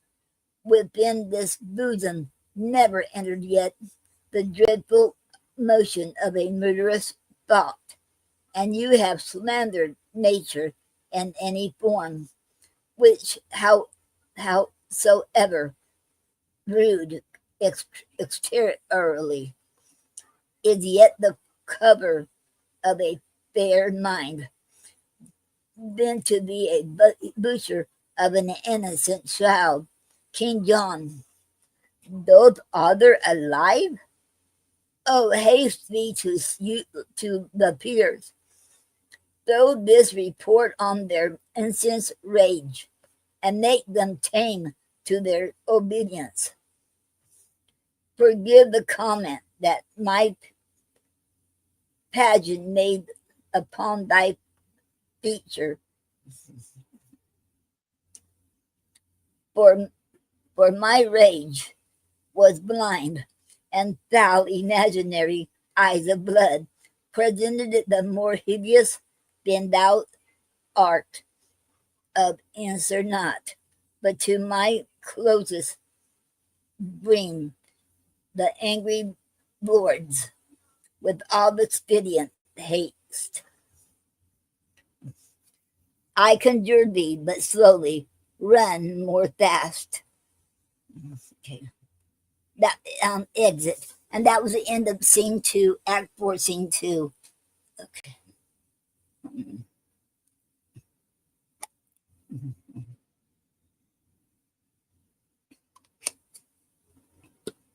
Within this bosom never entered yet the dreadful motion of a murderous thought, and you have slandered nature in any form, which howsoever rude exteriorly, is yet the cover of a fair mind. Then to be a butcher of an innocent child, King John, doth other alive? Oh, haste thee to the peers. Throw this report on their incensed rage, and make them tame to their obedience. Forgive the comment that my pageant made upon thy feature, for my rage was blind, and foul imaginary eyes of blood presented it the more hideous than thou art of answer not, but to my closest bring the angry lords with all expedient haste. I conjure thee, but slowly, run more fast. Okay. That exit. And that was the end of scene 2, act 4, scene 2. Okay.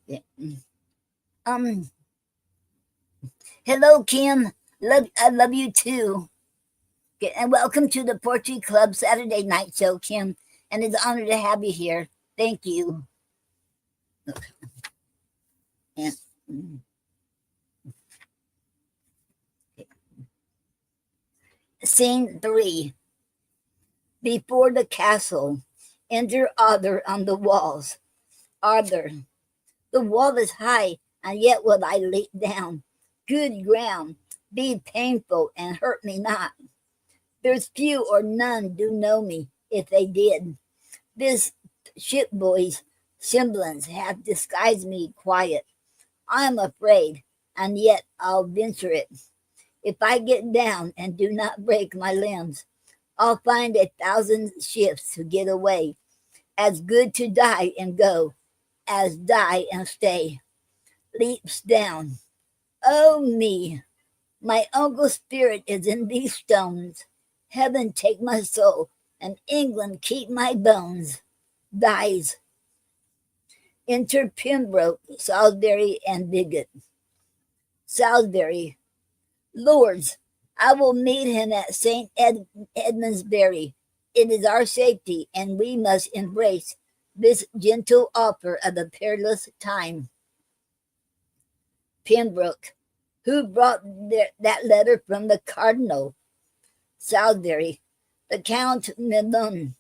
Yeah. Hello, Kim. I love you too. Okay, and welcome to the Potpourri Club Saturday night show, Kim. And it's an honor to have you here. Thank you. Okay. And, okay. Scene 3. Before the castle, enter Arthur on the walls. Arthur, the wall is high, and yet will I leap down. Good ground, be painful and hurt me not. There's few or none do know me, if they did. This shipboy's semblance hath disguised me quiet. I am afraid, and yet I'll venture it. If I get down and do not break my limbs, I'll find 1,000 shifts to get away. As good to die and go, as die and stay. Leaps down. Oh me, my uncle's spirit is in these stones. Heaven take my soul, and England keep my bones. Dies. Enter Pembroke, Salisbury, and Bigot. Salisbury, lords, I will meet him at St. Edmundsbury. It is our safety, and we must embrace this gentle offer of the perilous time. Pembroke, who brought that letter from the cardinal? Salisbury, the Count Melun,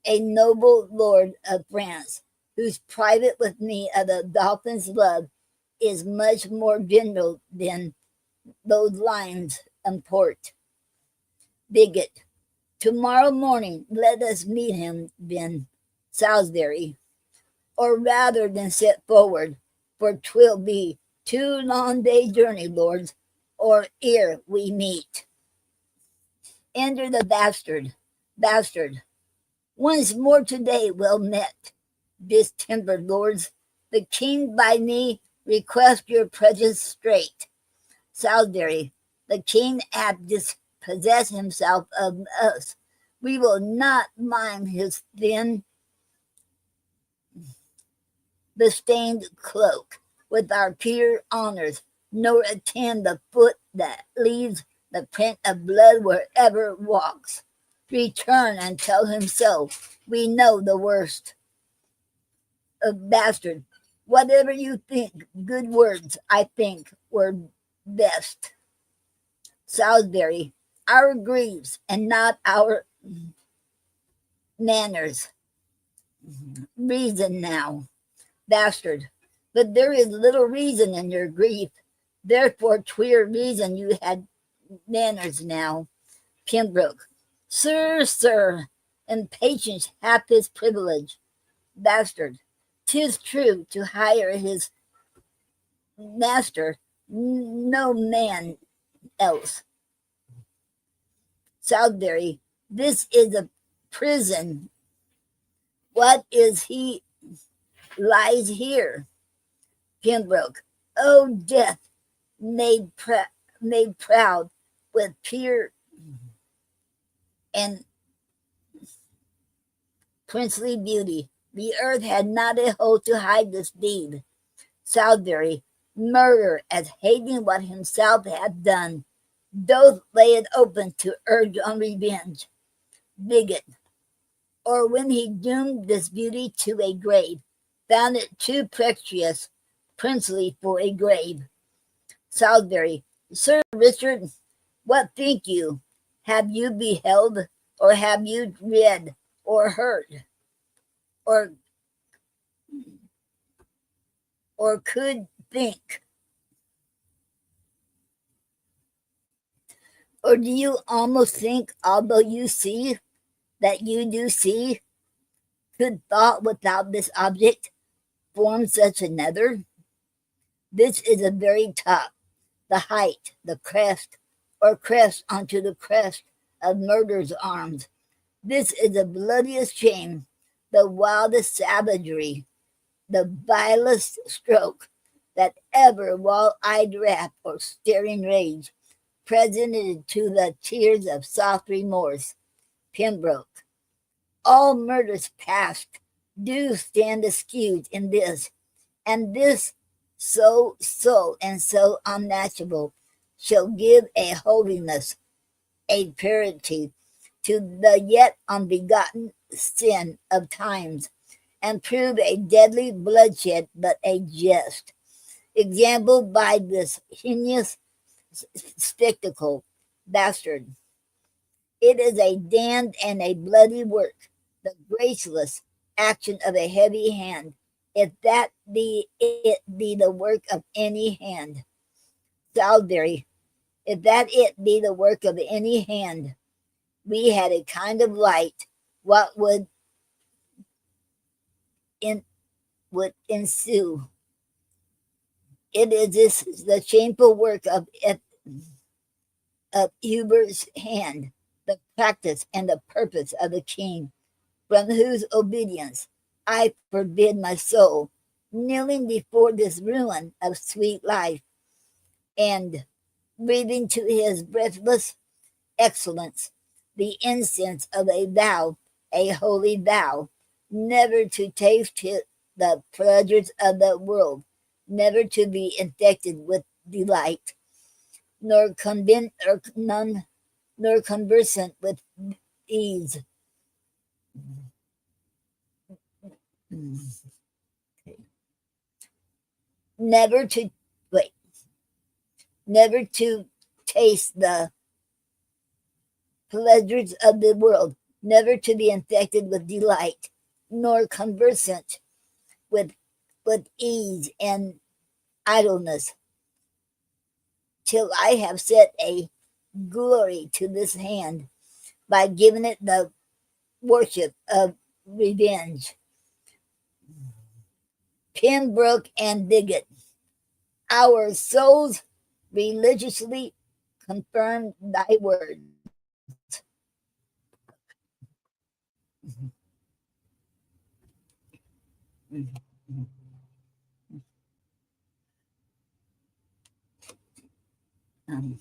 a noble lord of France, whose private with me of the Dauphin's love is much more general than those lines import. Bigot, tomorrow morning let us meet him then, Salisbury, or rather than set forward, for 'twill be 2 long day journey, lords, or ere we meet. Enter the bastard. Once more today well met, distempered lords. The king by me request your presence straight. Salisbury, the king hath dispossessed himself of us. We will not mind his thin, bestained cloak with our pure honors, nor attend the foot that leaves the print of blood wherever walks. Return and tell him so. We know the worst. Bastard, whatever you think, good words, I think, were best. Salisbury, our griefs and not our manners. Reason now. Bastard, But there is little reason in your grief. Therefore, twere reason you had manners now. Pembroke. Sir, impatience hath his privilege. Bastard. 'Tis true, to hire his master, no man else. Southbury. This is a prison. What is he lies here? Pembroke. Oh, death, made proud with pure and princely beauty. The earth had not a hold to hide this deed. Southbury. Murder, as hating what himself had done, doth lay it open to urge on revenge. Bigot. Or when he doomed this beauty to a grave, found it too precious, princely for a grave. Salisbury. Sir Richard, what think you? Have you beheld, or have you read, or heard, or could think? Or do you almost think, although you see, that you do see, could thought without this object form such another? This is the very top, the height, the crest, or crest onto the crest of murder's arms. This is the bloodiest shame, the wildest savagery, the vilest stroke that ever wall-eyed wrath or staring rage presented to the tears of soft remorse. Pembroke. All murders past do stand excused in this, and this so and so unnatural shall give a holiness, a purity to the yet unbegotten sin of times, and prove a deadly bloodshed but a jest, exampled by this heinous spectacle. Bastard. It is a damned and a bloody work, the graceless action of a heavy hand, if that be it be the work of any hand. Salisbury. If that it be the work of any hand, we had a kind of light, what would ensue? It is this the shameful work of Hubert's hand, the practice and the purpose of the king, from whose obedience I forbid my soul, kneeling before this ruin of sweet life, and breathing to his breathless excellence the incense of a vow, a holy vow, never to taste the pleasures of the world, never to be infected with delight, nor conversant with ease. Never to never to taste the pleasures of the world, never to be infected with delight, nor conversant with ease and idleness, till I have set a glory to this hand by giving it the worship of revenge. Pembroke and Bigot. Our souls religiously confirm thy words. Um,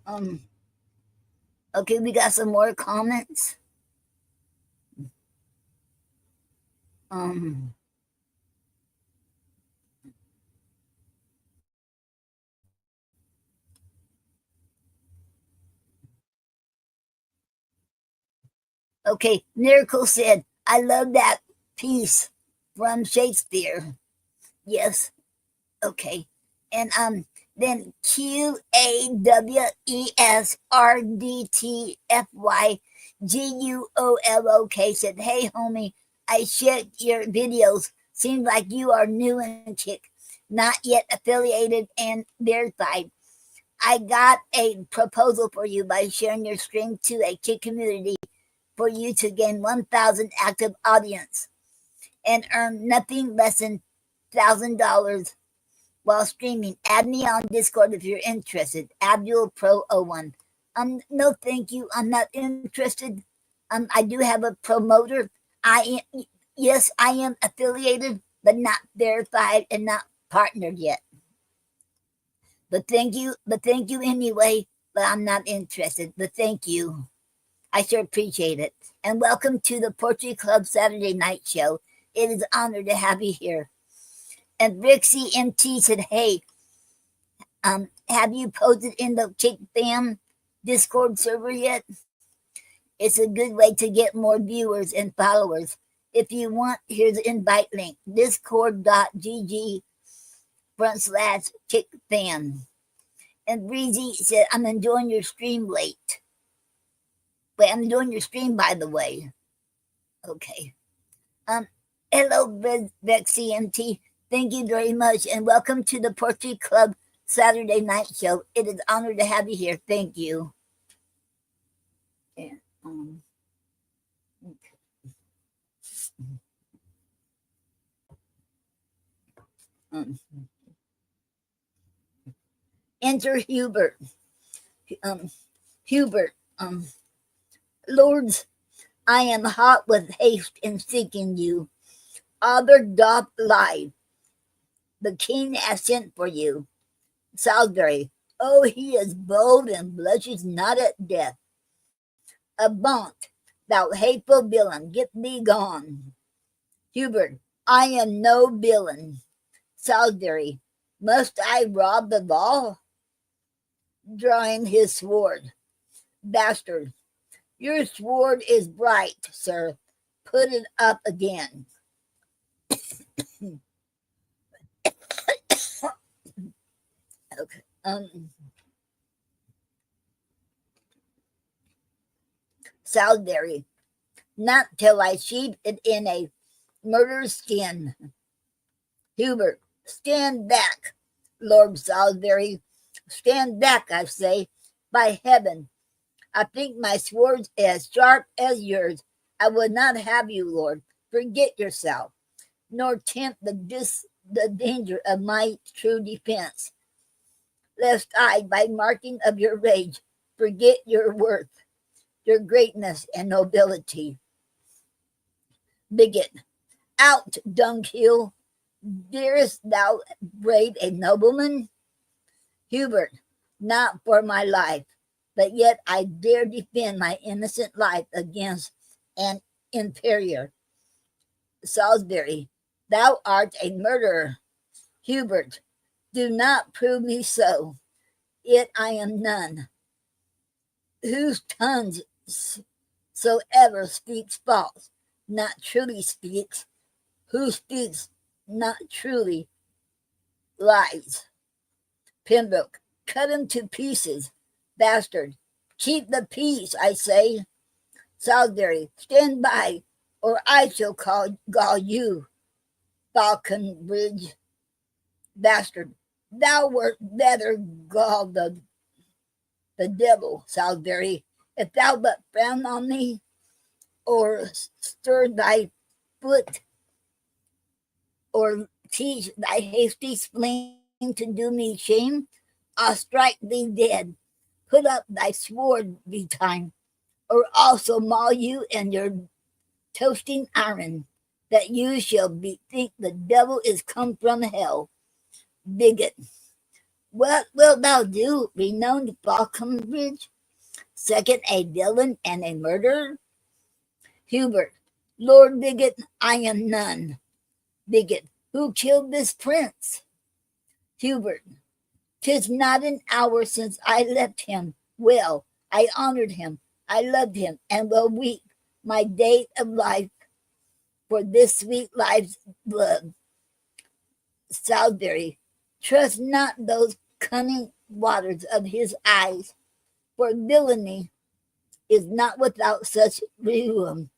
um, okay, we got some more comments. Um, okay, Miracle said, I love that piece from Shakespeare. Yes, okay. And Then QAWESRDTFYGUOLOK said, "Hey, homie, I checked your videos. Seems like you are new and chick, not yet affiliated and verified. I got a proposal for you by sharing your stream to a chick community for you to gain 1,000 active audience and earn nothing less than $1,000 while streaming. Add me on Discord if you're interested. Abdul Pro 01. No, thank you. I'm not interested. I do have a promoter. Yes, I am affiliated, but not verified and not partnered yet. But thank you anyway. But I'm not interested. But thank you. I sure appreciate it. And welcome to the Poetry Club Saturday Night Show. It is an honor to have you here. And Rixie MT said, "Hey, have you posted in the Chick Fam Discord server yet? It's a good way to get more viewers and followers. If you want, here's the invite link, discord.gg/Chick Fam." And Breezy said, "I'm enjoying your stream late." Wait, I'm enjoying your stream, by the way. Okay. Hello, Rexy MT. Thank you very much, and welcome to the Poetry Club Saturday Night Show. It is an honor to have you here. Thank you. And, enter Hubert. Hubert. Lords, I am hot with haste in seeking you. Other doth lie. The king has sent for you. Salisbury, oh, he is bold and blushes not at death. Avaunt, thou hateful villain, get thee gone. Hubert, I am no villain. Salisbury, must I rob the law? Drawing his sword. Bastard, your sword is bright, sir. Put it up again. Okay. Salisbury, not till I sheathe it in a murder's skin. Hubert, stand back, Lord Salisbury. Stand back, I say. By heaven, I think my sword's as sharp as yours. I would not have you, Lord. Forget yourself, nor tempt the danger of my true defense, lest I, by marking of your rage, forget your worth, your greatness and nobility. Bigot, out, dunghill. Darest thou brave a nobleman? Hubert, not for my life, but yet I dare defend my innocent life against an inferior. Salisbury, thou art a murderer. Hubert, do not prove me so. Yet I am none. Whose tongue soever speaks false, not truly speaks. Who speaks not truly lies. Pembroke, cut him to pieces. Bastard, keep the peace, I say. Salisbury, stand by, or I shall gall you. Falconbridge, bastard, thou wert better gall the devil, Salisbury, if thou but frown on me, or stir thy foot, or teach thy hasty spleen to do me shame, I'll strike thee dead. Put up thy sword betime, or also maul you and your toasting iron, that you shall think the devil is come from hell. Bigot, what wilt thou do, renowned Falconbridge? Second a villain and a murderer? Hubert, Lord Bigot, I am none. Bigot, who killed this prince? Hubert, 'tis not an hour since I left him. Well, I honored him, I loved him, and will weep my day of life for this sweet life's blood. Salisbury, trust not those cunning waters of his eyes, for villainy is not without such ruin,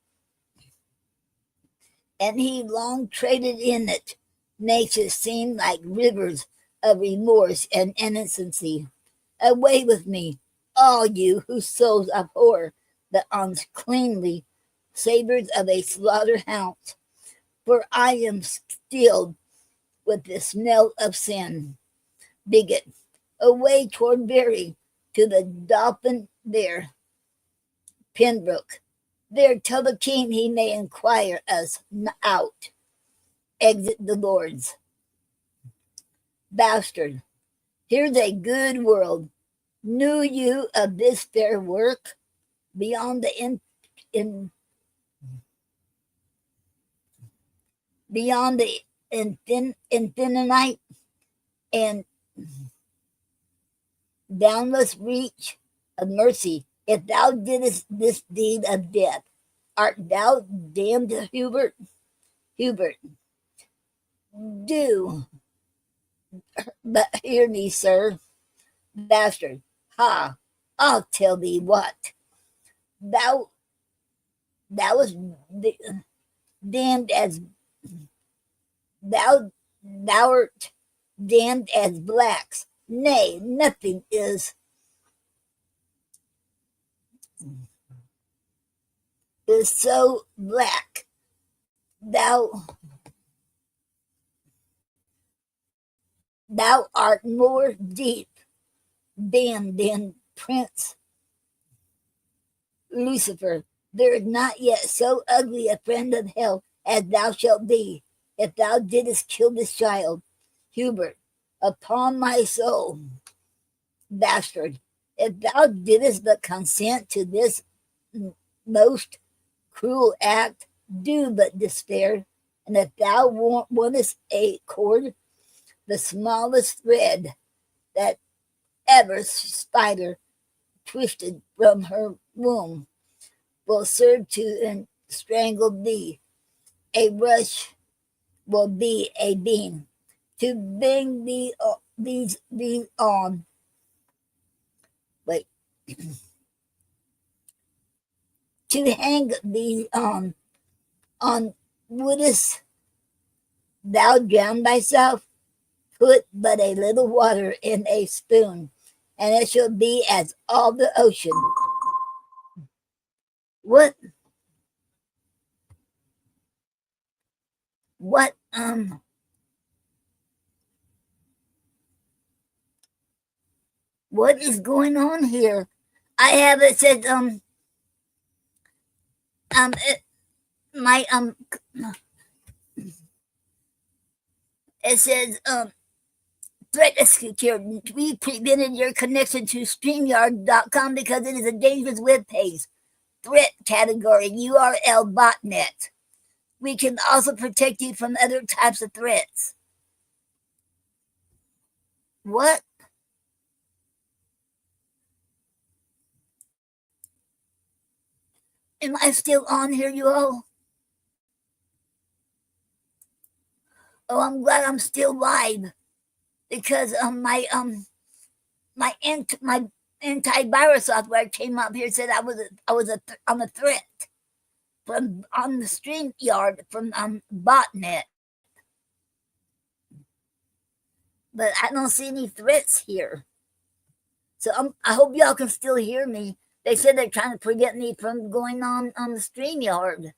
and he long traded in it. Nature seemed like rivers of remorse and innocency. Away with me, all you whose souls abhor the uncleanly savors of a slaughterhouse, for I am stilled with the smell of sin. Bigot, away toward Bury, to the Dolphin there, Pembroke. There tell the king he may inquire us out. Exit the lords. Bastard, here's a good world. Knew you of this fair work beyond the beyond the infinite and boundless reach of mercy? If thou didst this deed of death, art thou damned, Hubert? Hubert, do but hear me, sir. Bastard, ha! I'll tell thee what. Thou wast damned as thou'rt damned as blacks. Nay, nothing is so black. Thou art more deep damned than Prince Lucifer. There is not yet so ugly a friend of hell as thou shalt be, if thou didst kill this child. Hubert, upon my soul, bastard, if thou didst but consent to this most cruel act, do but despair. And if thou wantest a cord, the smallest thread that ever spider twisted from her womb will serve to strangle thee. A rush will be a beam to bring thee on. Wait. To hang thee on. Wouldst thou drown thyself? Put but a little water in a spoon, and it shall be as all the ocean. What what what is going on here? I have it said my it says threat secured. We prevented your connection to StreamYard.com because it is a dangerous web page. Threat category URL botnet. We can also protect you from other types of threats. What? Am I still on here, you all? Oh, I'm glad I'm still live because my antivirus software came up here, said I was on a threat from on the StreamYard from botnet, but I don't see any threats here. So I hope y'all can still hear me. They said they're trying to prevent me from going on the StreamYard.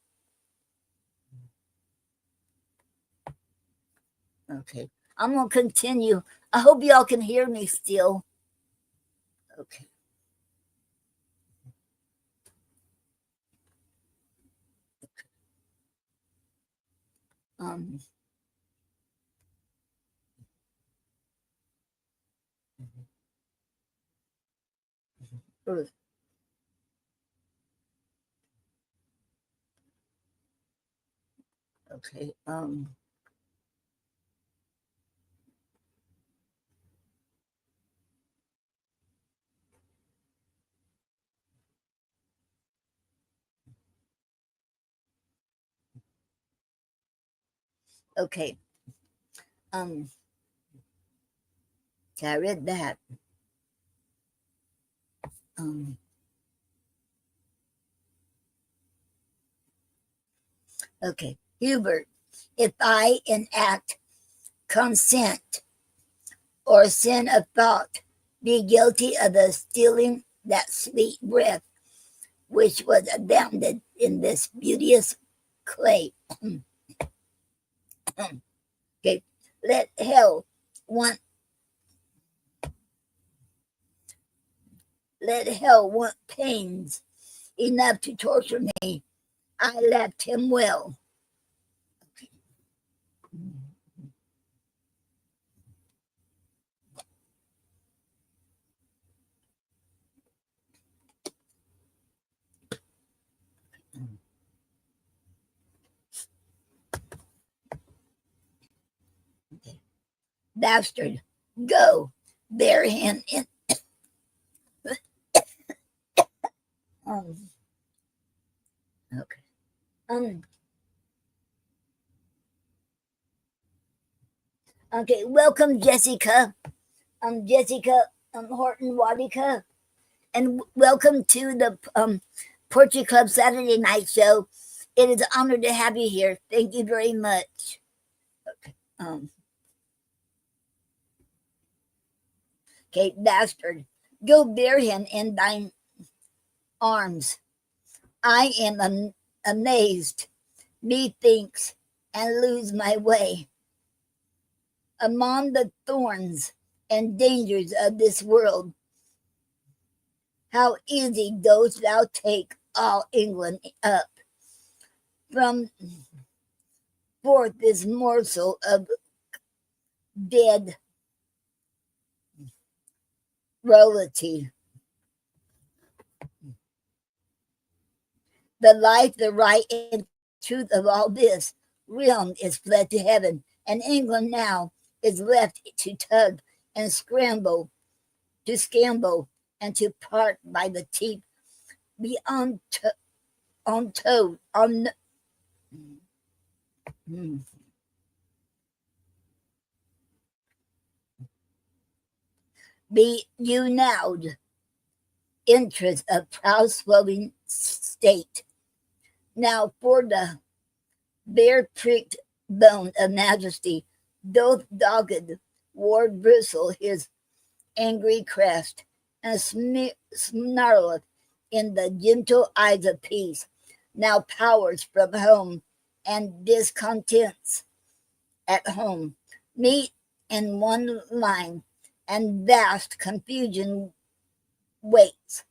Okay, I'm gonna continue. I hope y'all can hear me still. Okay. Um. Okay. Okay. Um. So I read that. Okay. Hubert, if I enact consent or sin of thought, be guilty of the stealing that sweet breath which was abounded in this beauteous clay. Okay. Let hell want pains enough to torture me. I left him well. Bastard, go, bear him in. Okay. Okay, welcome, Jessica. Jessica Horton Wadika, and welcome to the Poetry Club Saturday Night Show. It is an honor to have you here. Thank you very much. Okay. Okay, bastard, go bear him in thine arms. I am amazed, methinks, and lose my way among the thorns and dangers of this world. How easy dost thou take all England up from forth this morsel of dead royalty. The life, the right, and truth of all this realm is fled to heaven, and England now is left to tug and scramble, and to part by the teeth, be on toad, be you now interest of proud swelling state. Now for the bare pricked bone of majesty, doth dogged ward bristle his angry crest, and snarleth in the gentle eyes of peace. Now powers from home and discontents at home meet in one line, and vast confusion waits,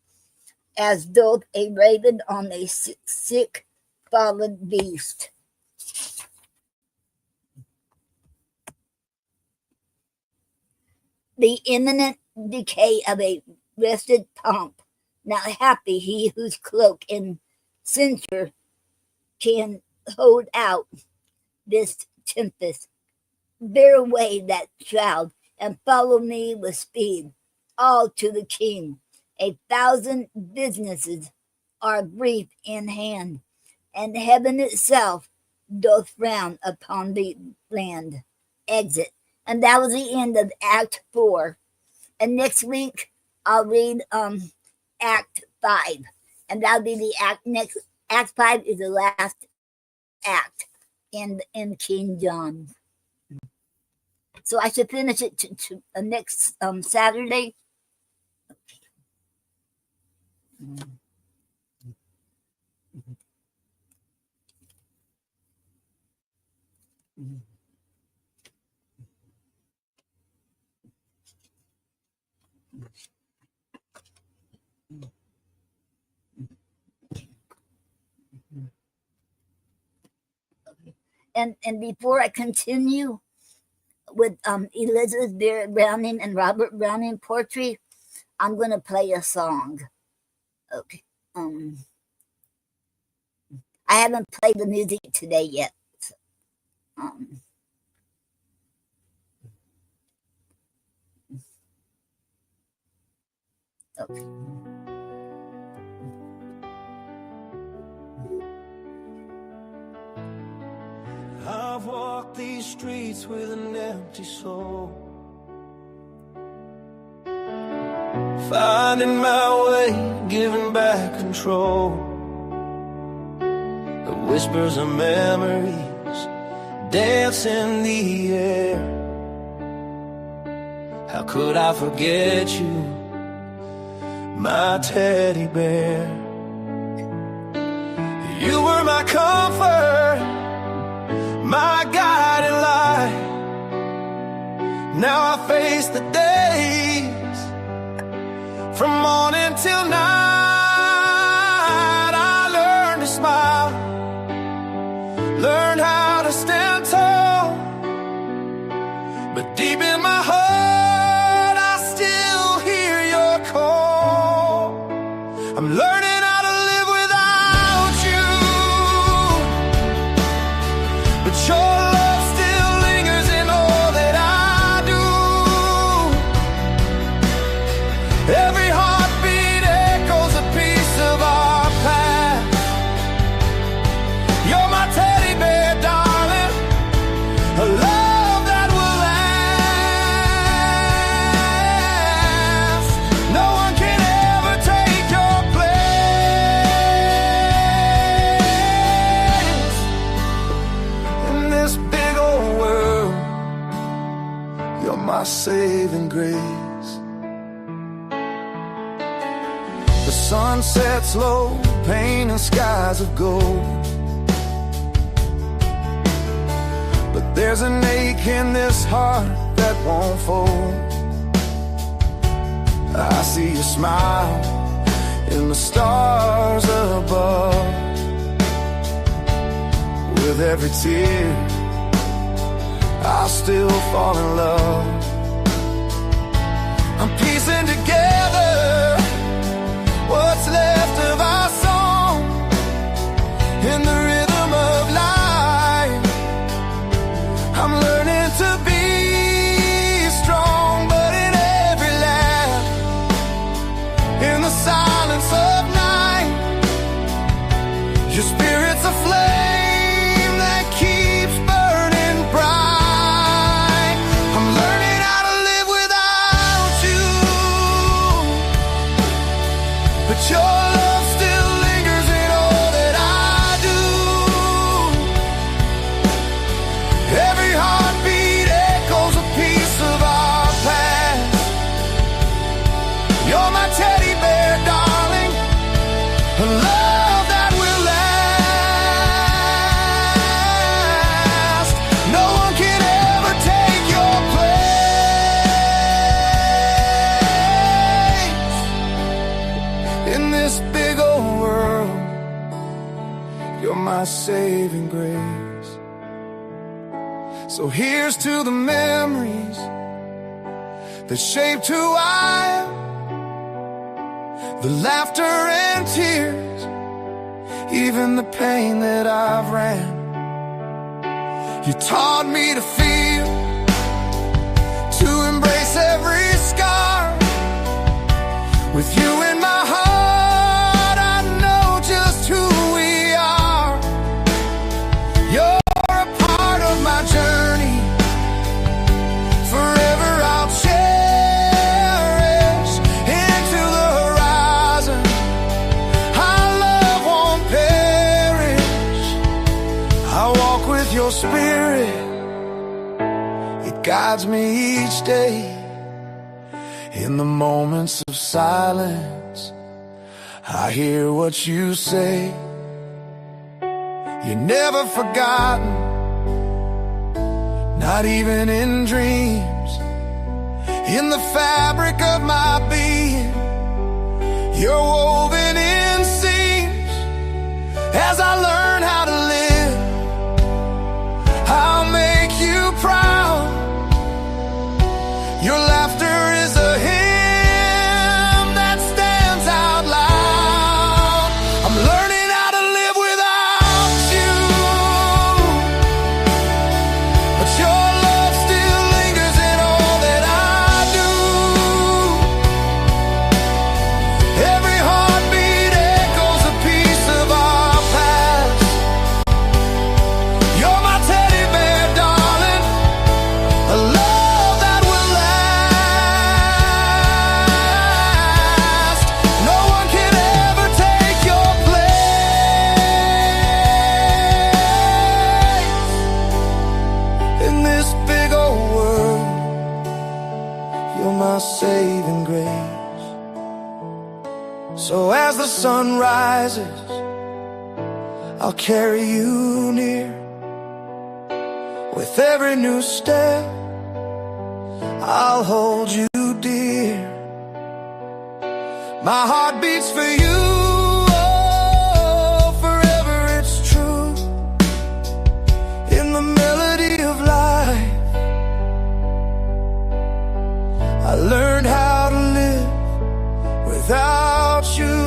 as doth a raven on a sick fallen beast. The imminent decay of a rested pomp. Now happy he whose cloak and censure can hold out this tempest. Bear away that shroud and follow me with speed, all to the king. 1,000 businesses are brief in hand, and heaven itself doth frown upon the land. Exit. And that was the end of Act 4. And next week I'll read Act 5. And that'll be the next. Act 5 is the last act in King John. So I should finish it to next Saturday. And before I continue with Elizabeth Barrett Browning and Robert Browning poetry, I'm going to play a song. Okay. I haven't played the music today yet. So, okay. I've walked these streets with an empty soul. finding my way, giving back control. The whispers of memories dance in the air. How could I forget you, my teddy bear? You were my comfort, my guiding light. Now I face the days, from morning till night. I learned to smile, learned how to stand tall. But deep in my heart, I still hear your call. I'm learning how to live without you, but your love still lingers in all that I do. Every heartbeat echoes a piece of our past. You're my teddy bear, darling, a love that will last. No one can ever take your place. In this big old world, you're my saving grace. The sun sets low, painting skies of gold. But there's an ache in this heart that won't fold. I see you smile in the stars above. With every tear, I'll still fall in love. I'm piecing together what's left of our song in the rhythm of life. I'm learning to be strong, but in every laugh, in the silence of night, your spirit's a flame that keeps burning bright. I'm learning how to live without you, but your love still lingers in all that I do. Every heartbeat echoes a piece of our past. You're my teddy bear, darling, a love that will last. No one can ever take your place. In this big old world, you're my saving grace. So here's to the memories that shaped who I am, the laughter and tears, even the pain that I've ran. You taught me to feel, to embrace every scar. With you in my heart, I know just who we are. You're a part of my journey, forever I'll cherish into the horizon. Our love won't perish. I walk with your spirit, it guides me each day. In the moments of silence, I hear what you say. You're never forgotten, not even in dreams. In the fabric of my being, you're woven in seams. As I learn how to live, I'll make you proud. Your laughter is a hymn that stands out loud. I'm learning how to live without you, but your love still lingers in all that I do. Every heartbeat echoes a piece of our past. You're my teddy bear, darling, a love that will last. my saving grace. So as the sun rises, I'll carry you near. With every new step, I'll hold you dear. My heart beats for you, oh, forever it's true. In the melody of life, I learned how to live without you.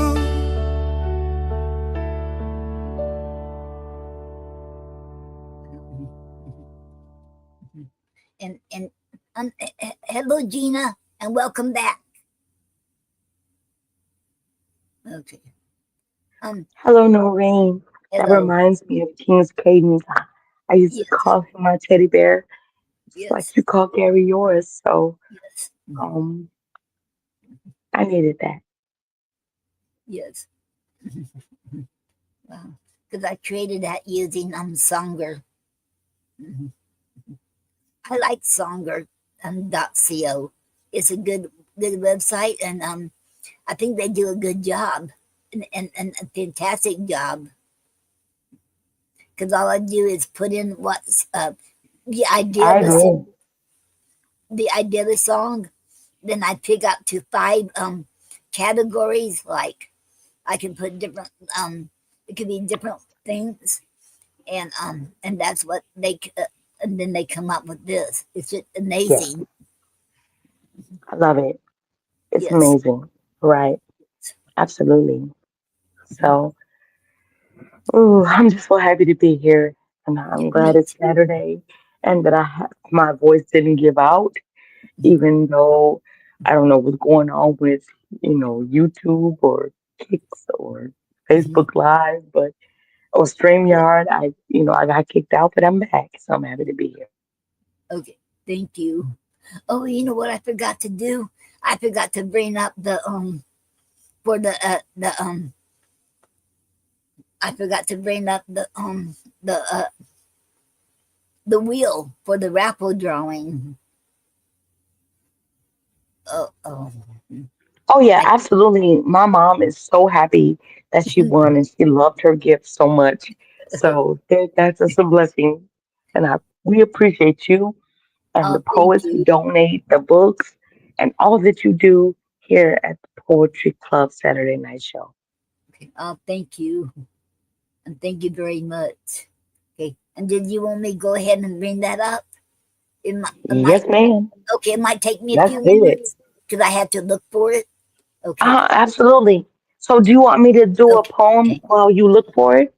And hello, Gina, and welcome back. Okay. Hello, Noreen. That Hello. reminds me of King's Cadence. I used to Yes. call him my teddy bear, just like Yes. you call Gary yours. So Yes. um, I needed that. Yes. Because I created that using Songer. Mhm. I like Songer .co. It's a good website, and I think they do a good job, and a fantastic job. Because all I do is put in what's the idea I of agree. the idea of the song. Then I pick up to five categories. Like I can put different it could be different things, and that's what and then they come up with this. It's just Yes, amazing. I love it. It's Yes. amazing. Right. Absolutely. So, ooh, I'm just so happy to be here. And Yeah, I'm glad me it's too. Saturday and that my voice didn't give out, even though I don't know what's going on with, YouTube or Kicks or Mhm. Facebook Live, but or Yeah. StreamYard. I got kicked out, but I'm back. So I'm happy to be here. Okay. Thank you. Oh, you know what I forgot to do? I forgot to bring up the for the I forgot to bring up the the wheel for the raffle drawing. Oh, oh. Oh yeah, I absolutely. My mom is so happy that she won and she loved her gift so much. So that's just a blessing. And we appreciate you and the oh, thank poets who you. donate the books and all that you do here at the Poetry Club Saturday Night Show. Okay. Oh, thank you, and thank you very much. Okay, and did you want me to go ahead and bring that up? It might Yes, ma'am. okay. It might take me a Let's few do it. minutes because I had to look for it. Okay. Absolutely. So do you want me to do a Okay. poem Okay. while you look for it?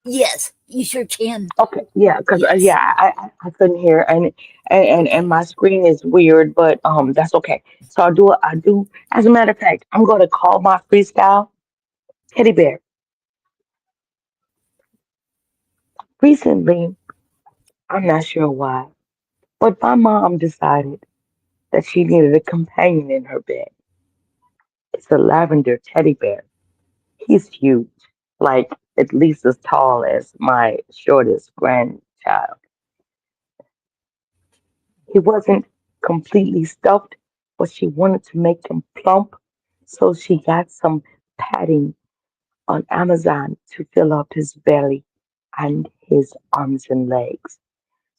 Yes, you sure can. Okay, yeah, because Yes. yeah, I couldn't hear and Okay. my screen is weird, but that's okay. So I do. As a matter of fact, I'm going to call my freestyle teddy bear. Recently, I'm not sure why, but my mom decided that she needed a companion in her bed. It's a lavender teddy bear. He's huge, like at least as tall as my shortest grandchild. He wasn't completely stuffed, but she wanted to make him plump, so she got some padding on Amazon to fill up his belly and his arms and legs.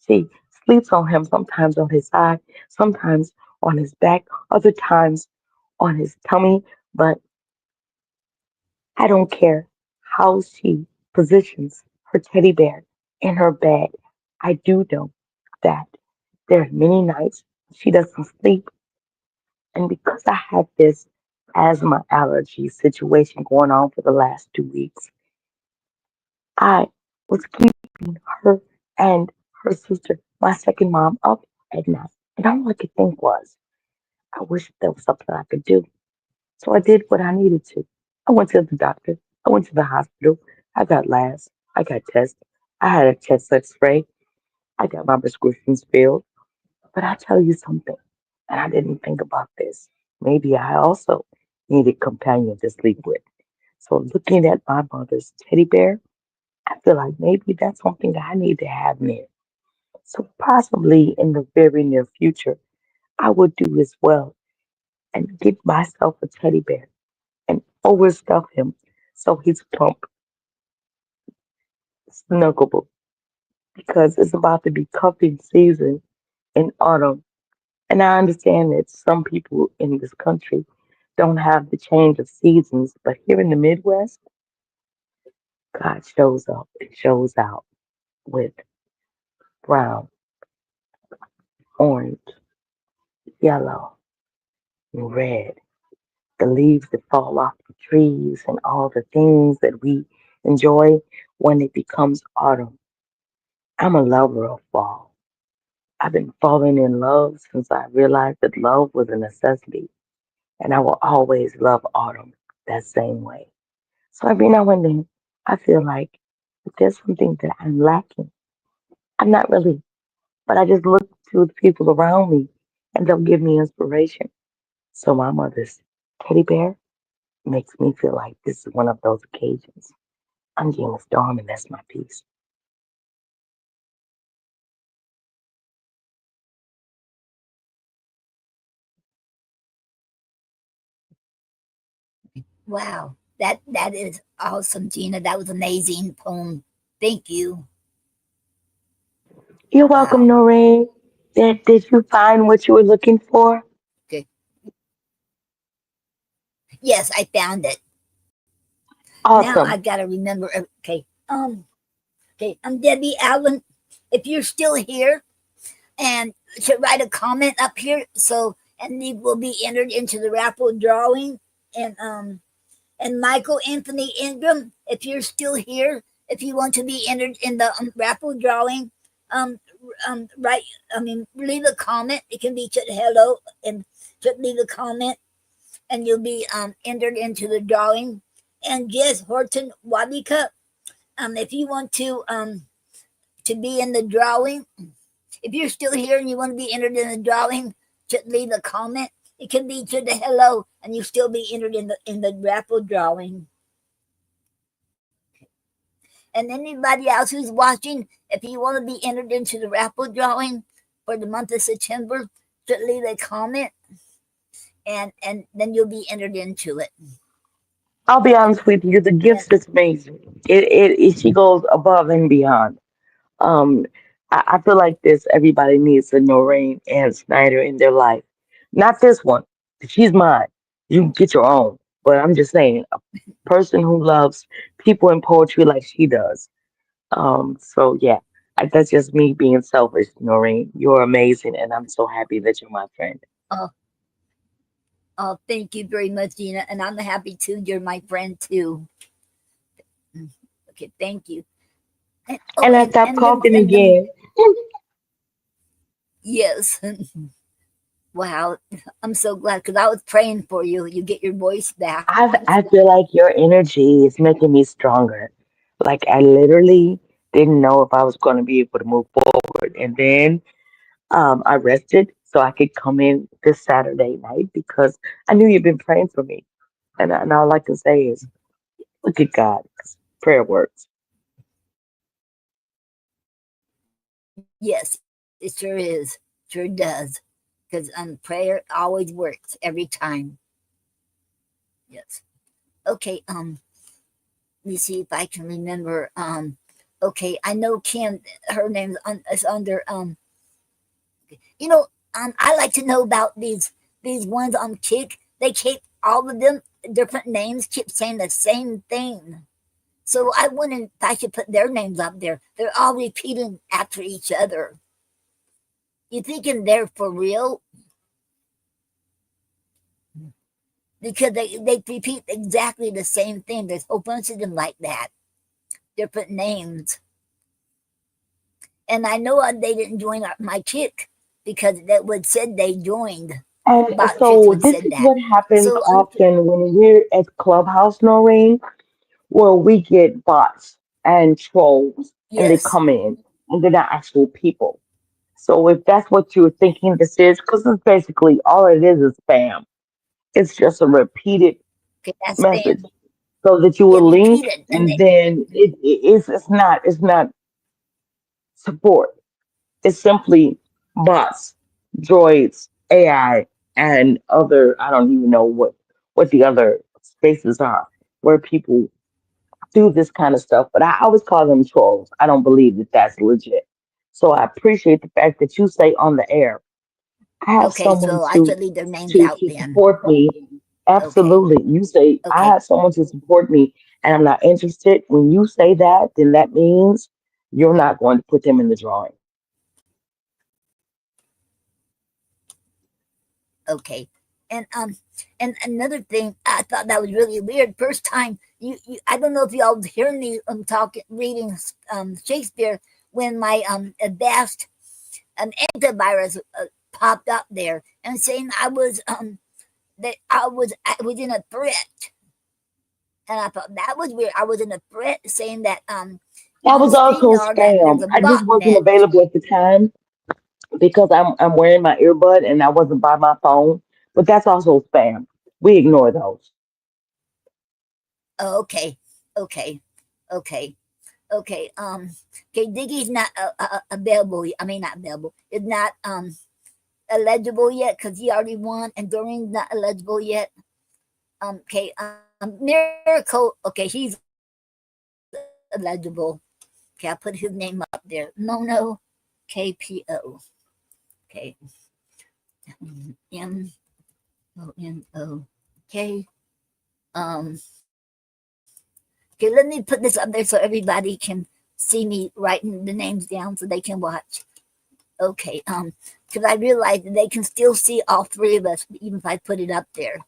She sleeps on him sometimes on his side, sometimes on his back, other times on his tummy, but I don't care how she positions her teddy bear in her bed. I do know that there are many nights she doesn't sleep. And because I had this asthma allergy situation going on for the last 2 weeks, I was keeping her and her sister, my second mom, up at night. And all I could think was, I wish there was something I could do. So I did what I needed to. I went to the doctor. I went to the hospital. I got labs. I got tests. I had a chest x-ray. I got my prescriptions filled. But I tell you something, and I didn't think about this. Maybe I also need a companion to sleep with. So looking at my mother's teddy bear, I feel like maybe that's something that I need to have near. So possibly in the very near future, I would do as well and get myself a teddy bear and overstuff him so he's plump, snuggable, because it's about to be cuffing season in autumn. And I understand that some people in this country don't have the change of seasons, but here in the Midwest, God shows up and shows out with brown, orange, yellow, and red. The leaves that fall off the trees and all the things that we enjoy when it becomes autumn. I'm a lover of fall. I've been falling in love since I realized that love was a necessity, and I will always love autumn that same way. So every now and then, I feel like if there's something that I'm lacking, I'm not really, but I just look to the people around me and they'll give me inspiration. So my mother's teddy bear makes me feel like this is one of those occasions. I'm Gina Storm, and that's my piece. Wow, that is awesome, Gina. That was amazing poem. Thank you. You're welcome, Wow. Noreen. Did you find what you were looking for? Okay. Yes, I found it. Now I Awesome. gotta remember. Okay. Okay. I'm Debbie Allen. If you're still here, and to write a comment up here, so and they will be entered into the raffle drawing. And Michael Anthony Ingram, if you're still here, if you want to be entered in the raffle drawing, um, write. I mean, leave a comment. It can be just hello and just leave a comment, and you'll be entered into the drawing. And Jess Horton Wadika, if you want to be in the drawing, if you're still here and you want to be entered in the drawing, just leave a comment. It can be to the hello, and you still be entered in the raffle drawing. And anybody else who's watching, if you want to be entered into the raffle drawing for the month of September, just leave a comment, and then you'll be entered into it. I'll be honest with you, the And gifts is amazing. She goes above and beyond. Um, I feel like this. Everybody needs a Noreen and Snyder in their life. Not this one. She's mine. You can get your own. But I'm just saying, a person who loves people and poetry like she does. So yeah, that's just me being selfish, Noreen. You're amazing, and I'm so happy that you're my friend. oh, oh, thank you very much, Gina. And I'm happy too. You're my friend too. Mm, okay, thank you. And, oh, And I stopped coughing and the again. yes, wow. I'm so glad because I was praying for you. You get your voice back. I feel like your energy is making me stronger. Like I literally didn't know if I was going to be able to move forward, and then I rested so I could come in this Saturday night because I knew you've been praying for me, and all I can say is, look at God, 'cause prayer works. Yes, it sure is. Sure does. Because prayer always works every time. Yes. Okay. Let me see if I can remember. Okay, I know Kim. Her name is under. You know. I like to know about these ones on Kick. They keep all of them different names. Keep saying the same thing. So I wonder if I should put their names up there. They're all repeating after each other. You thinking they're for real? Because they repeat exactly the same thing. There's a whole bunch of them like that, different names. And I know they didn't join my kick because that would said they joined. And Bot chicks so would this said is that. what happens So often when we're at Clubhouse, Noreen, where we get bots and trolls, and they yes, come in, and they're not actual people. So if that's what you're thinking this is, because it's basically all it is spam. It's just a repeated okay, that's message spam. so that you Yeah, will repeat link, it, and and then it's not support. It's simply bots, droids, AI, and other, I don't even know what the other spaces are where people do this kind of stuff, but I always call them trolls. I don't believe that that's legit. So I appreciate the fact that you say on the air, I have Okay, someone so I should leave their names out to then. support me. Okay, Absolutely. You say I okay, have someone to support me and I'm not interested. When you say that, then that means you're not going to put them in the drawing. okay. And and another thing, I thought that was really weird. First time I don't know if y'all hear me talking, reading Shakespeare when my Avast antivirus popped up there and saying I was in a threat, and I thought that was weird. I was in a threat saying that That on was also StreamYard that there's spam. a I just wasn't botnet. available at the time because I'm wearing my earbud and I wasn't by my phone. But that's also spam. We ignore those. Oh, okay, okay, okay, okay. Okay, Diggy's not available. I mean, not available. It's not eligible yet because he already won, and Doreen's not eligible yet. Okay, Miracle. Okay, he's eligible. Okay, I'll put his name up there. Mono KPO. Okay, MONO. Um, okay, let me put this up there so everybody can see me writing the names down so they can watch. Okay, because I realized that they can still see all three of us even if I put it up there.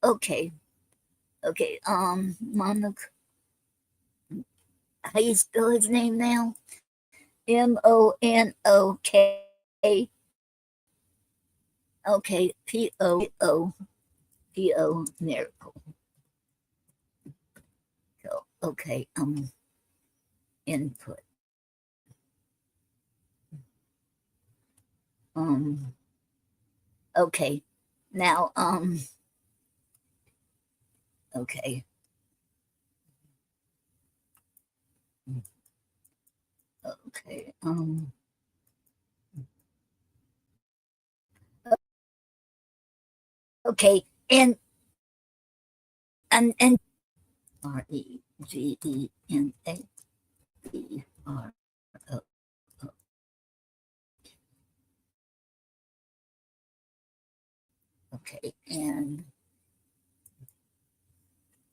Okay, okay, Monica, how you spell his name now? Okay, Miracle. Okay, input. Um, okay. Now, okay. Okay. Okay. And REGENA. Okay. And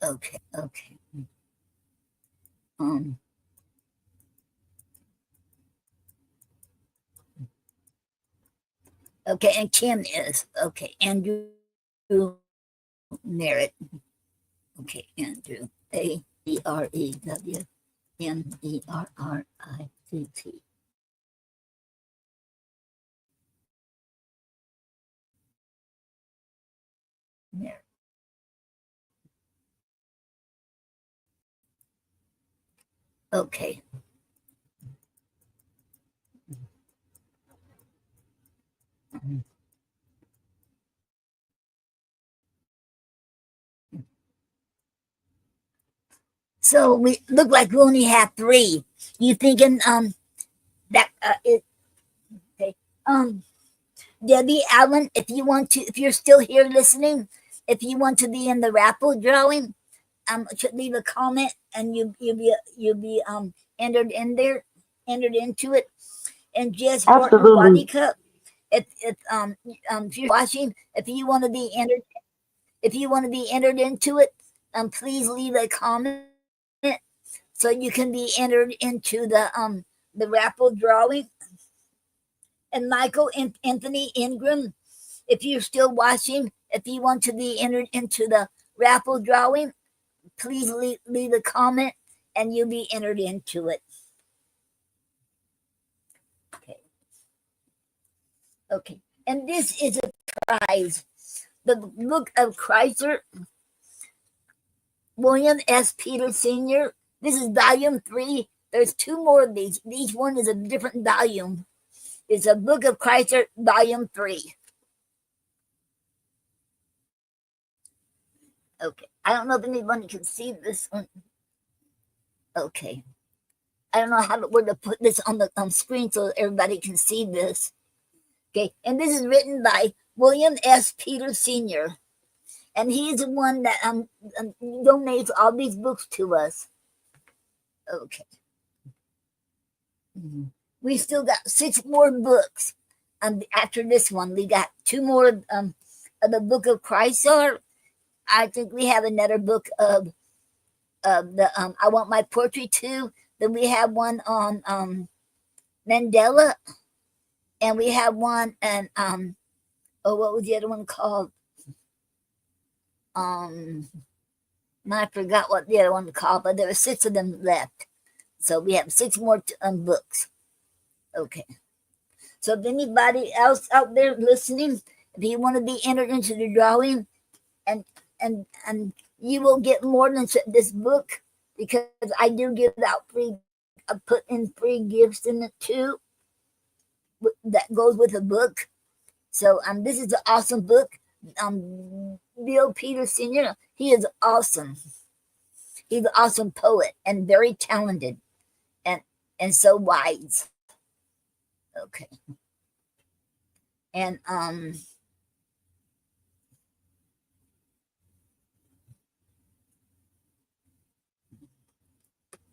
okay. Um. Okay. And Kim is okay. Andrew Merritt. Okay. Andrew ADREWMERRITT. Merritt. Okay. So we look like we only have three. You thinking that it okay. Debbie Allen, if you want to, if you're still here listening, if you want to be in the raffle drawing, should leave a comment and you'll be entered in there, entered into it. And Jess Horton Body Absolutely. Cup. If you're watching, if you want to be entered into it, please leave a comment so you can be entered into the raffle drawing. And Michael and Anthony Ingram, if you're still watching, if you want to be entered into the raffle drawing, please leave a comment and you'll be entered into it. Okay. Okay. And this is a prize. The Book of Chrysler, William S. Peter Sr. This is volume 3. There's two more of these. Each one is a different volume. It's a Book of Chrysler, volume 3. Okay. I don't know if anyone can see this one. Okay. I don't know where to put this on the screen so everybody can see this. Okay, and this is written by William S. Peters Sr. And he's the one that donates all these books to us. Okay. Mhm. We still got 6 more books. After this one, we got 2 more of the Book of Christ. Or I think we have another book of the I Want My Portrait Too. Then we have one on Mandela, and we have one and oh, what was the other one called? Um, I forgot what the other one called, but there were 6 of them left. So we have 6 more books. Okay. So if anybody else out there listening, if you want to be entered into the drawing, and and you will get more than this book, because I do give out free. I put in free gifts in it too. That goes with a book. So this is an awesome book. Bill Peters Sr. He is awesome. He's an awesome poet and very talented, and so wise. Okay. And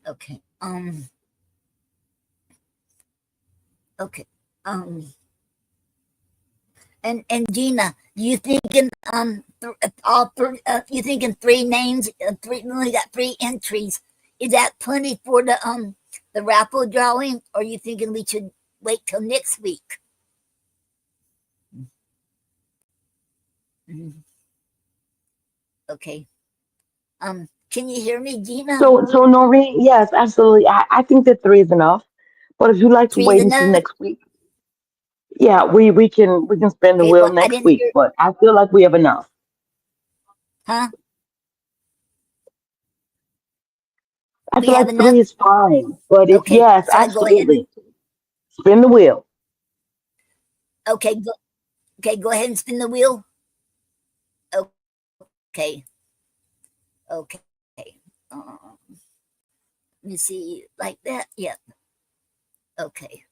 okay. Okay. And Gina, you thinking you thinking 3 names? We only got 3 entries. Is that plenty for the raffle drawing, or you thinking we should wait till next week? Mm-hmm. Okay. Can you hear me, Gina? So Noreen, yes, absolutely. I think that three is enough. But if you'd like to 3 is wait until enough. next week, yeah, we can spin the Okay. wheel Well, I next didn't week. hear. But I feel like we have enough. Huh? I We feel have like three enough. is fine. But if Okay. yes, So I go ahead and absolutely, spin the wheel. okay. Okay. Go ahead and spin the wheel. Okay. Okay. Let me see, like that. Yep. Okay.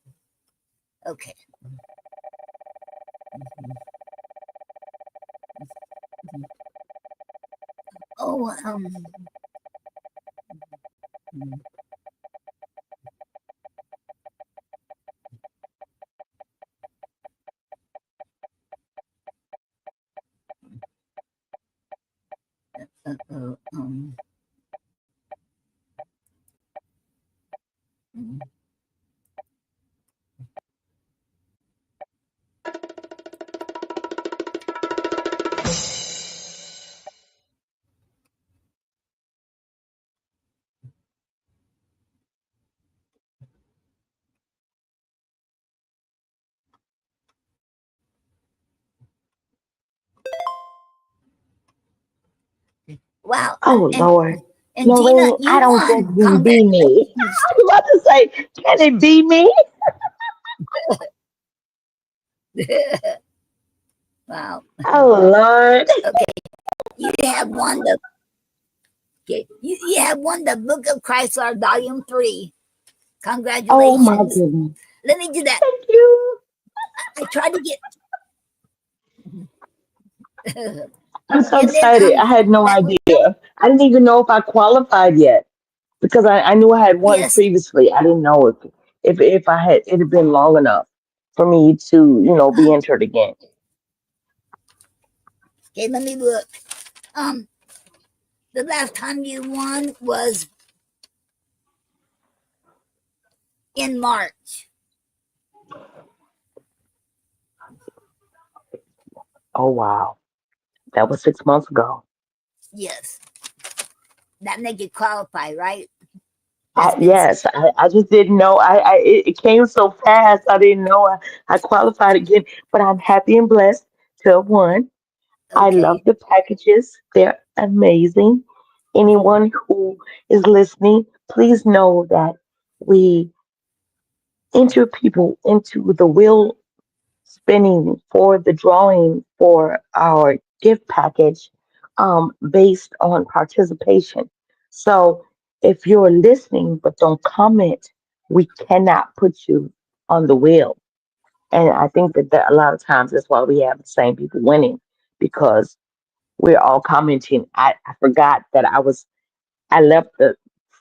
Okay. Mhm. Mhm. Oh, mm, uh, mm, wow. Oh Lord, And Gina, Noreen, you I don't think won. it can be me. Congratulations. I was about to say, can it be me? Wow. Oh Lord. Okay. You have won the okay. You have won the Book of Christ, our Volume 3. Oh my Congratulations. goodness. Let me do that. Thank you. I tried to get I'm so and then excited. I had no that idea. I didn't even know if I qualified yet because I knew I had won yes. previously. I didn't know if I had it had been long enough for me to, be entered again. Okay, let me look. Um the last time you won was in March. Oh wow. That was 6 months ago. Yes. That make you qualify, right? That's I, been yes, I just didn't know. It came so fast. I didn't know I qualified again. But I'm happy and blessed to have won. I love okay. the packages. They're amazing. Mhm. Anyone who is listening, please know that we enter people into the wheel spinning for the drawing for our gift package based on participation. So if you're listening but don't comment, we cannot put you on the wheel. And I think that a lot of times that's why we have the same people winning because we're all commenting. I forgot that I left the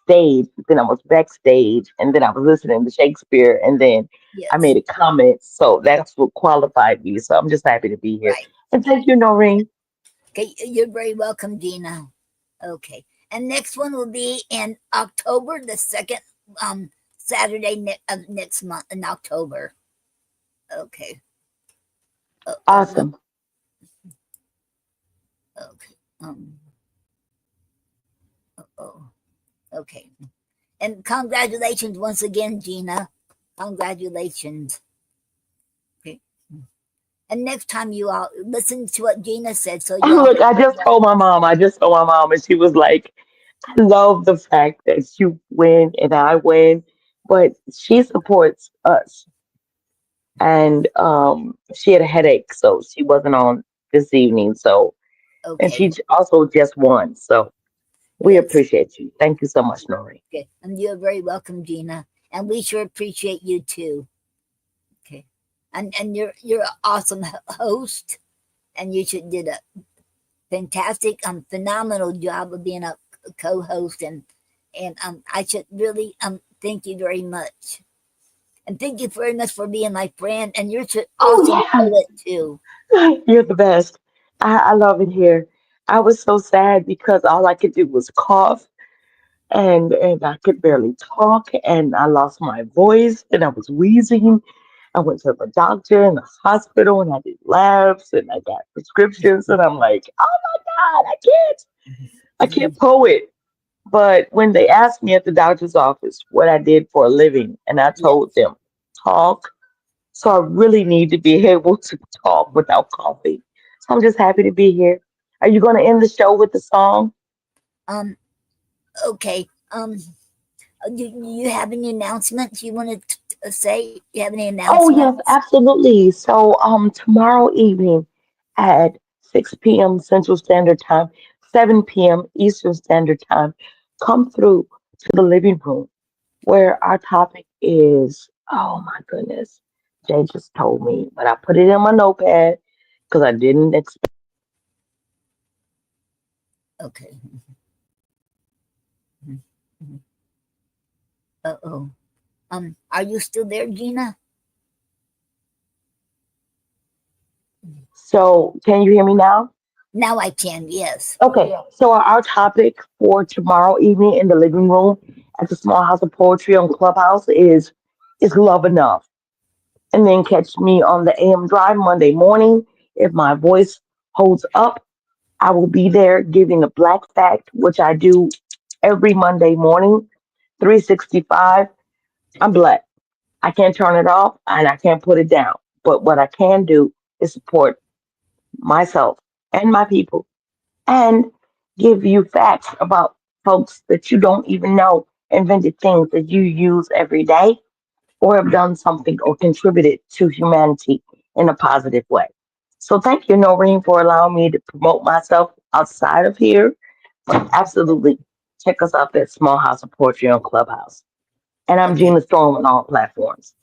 stage, then I was backstage, and then I was listening to Shakespeare, and then I Yes. made a comment. So that's what qualified me. So I'm just happy to be here. Right. And thank you, Noreen. Okay. You're very welcome, Gina. Okay. And next one will be in October, the second Saturday of next month in October. Okay. No, Awesome. okay. Oh. Okay. And congratulations once again, Gina. Congratulations. Okay. And next time you all listen to what Gina said, so you all. Look, I just told my mom. I just told my mom, and she was like, I love the fact that you win and I win, but she supports us. And she had a headache, so she wasn't on this evening. So, and Okay. she also just won. So we Yes. appreciate you. Thank you so much, Nori. Okay. And you're very welcome, Gina. And we sure appreciate you too. Okay. And you're an awesome host, and you should did a fantastic, phenomenal job of being a co-host, and I should really thank you very much. And thank you very much for being my friend. And you're an Oh awesome yeah, poet too. you're the best. I love it here. I was so sad because all I could do was cough and I could barely talk and I lost my voice and I was wheezing. I went to the doctor and the hospital and I did labs and I got prescriptions and I'm like, oh my God, I can't poet. But when they asked me at the doctor's office what I did for a living, and I Yes. told them talk, so I really need to be able to talk without coughing. So I'm just happy to be here. Are you going to end the show with the song? Um. Okay. Do you have any announcements you want to say? You have any Oh yes, announcements? absolutely. So tomorrow evening at 6 p.m. Central Standard Time, 7 p.m. Eastern Standard Time, come through to the living room where our topic is, oh my goodness, Jay just told me, but I put it in my notepad because I didn't expect. Okay. Uh-oh. Are you still there, Gina? So can you hear me now? Now I can, yes. Okay, so our topic for tomorrow evening in the living room at the Small House of Poetry on Clubhouse is love enough. And then catch me on the AM Drive Monday morning. If my voice holds up, I will be there giving a black fact, which I do every Monday morning, 365. I'm black. I can't turn it off and I can't put it down. But what I can do is support myself and my people and give you facts about folks that you don't even know invented things that you use every day or have done something or contributed to humanity in a positive way. So thank you, Noreen, for allowing me to promote myself outside of here. Absolutely. Check us out at Small House of Poetry on Clubhouse. And I'm Okay. Gina Storm on all platforms.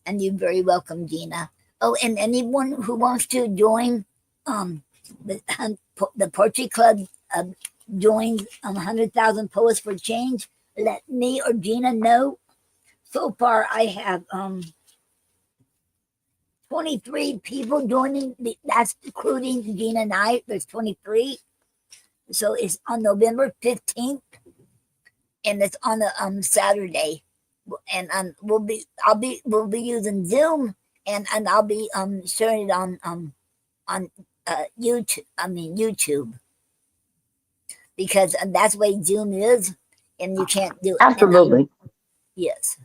And you're very welcome, Gina. Oh, and anyone who wants to join um the Poetry Club, uh, join 100,000 Poets for Change, let me or Gina know. So far, I have 23 people joining. That's including Gina and I. There's 23. So it's on November 15th, and it's on a Saturday. And we'll be using Zoom, and I'll be sharing it on YouTube. I mean YouTube, because that's the way Zoom is, and you can't do it. And Absolutely. yes,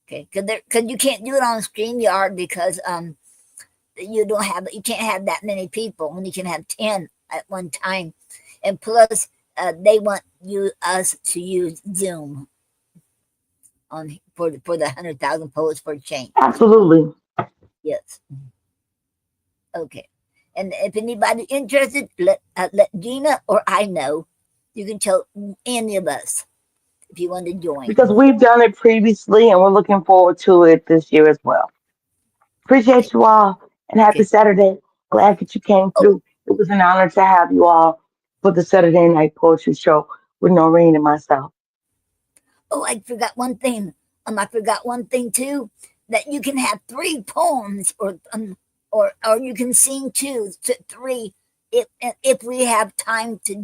okay, because you can't do it on StreamYard because you can't have that many people. Only can have 10 at one time, and plus they want us to use Zoom on for the 100,000 Poets for Change. Absolutely. Yes. Okay. And if anybody interested, let Gina or I know. You can tell any of us. if you want to join. because we've done it previously and we're looking forward to it this year as well. Okay. Appreciate you all and happy Okay. Saturday. Glad that you came Oh, through. It was an honor to have you all for the Saturday night poetry show with Noreen and myself. oh, I forgot one thing. I forgot one thing too. That you can have three poems, or you can sing two, three. If we have time to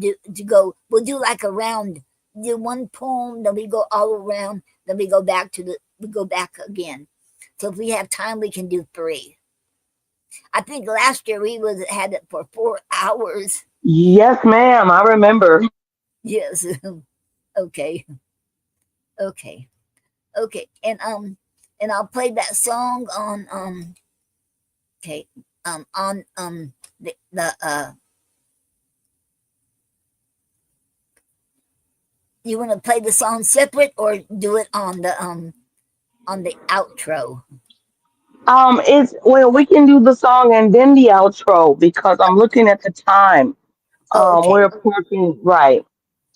go, we'll do like a round. Do one poem, then we go all around, then we go back we go back again. So if we have time, we can do three. I think last year we had it for 4 hours. Yes, ma'am. I remember. Yes. Okay. Okay. Okay. And I'll play that song on okay on the you want to play the song separate or do it on the outro? It's well, we can do the song and then the outro because I'm looking at the time. Oh, okay. We're approaching right,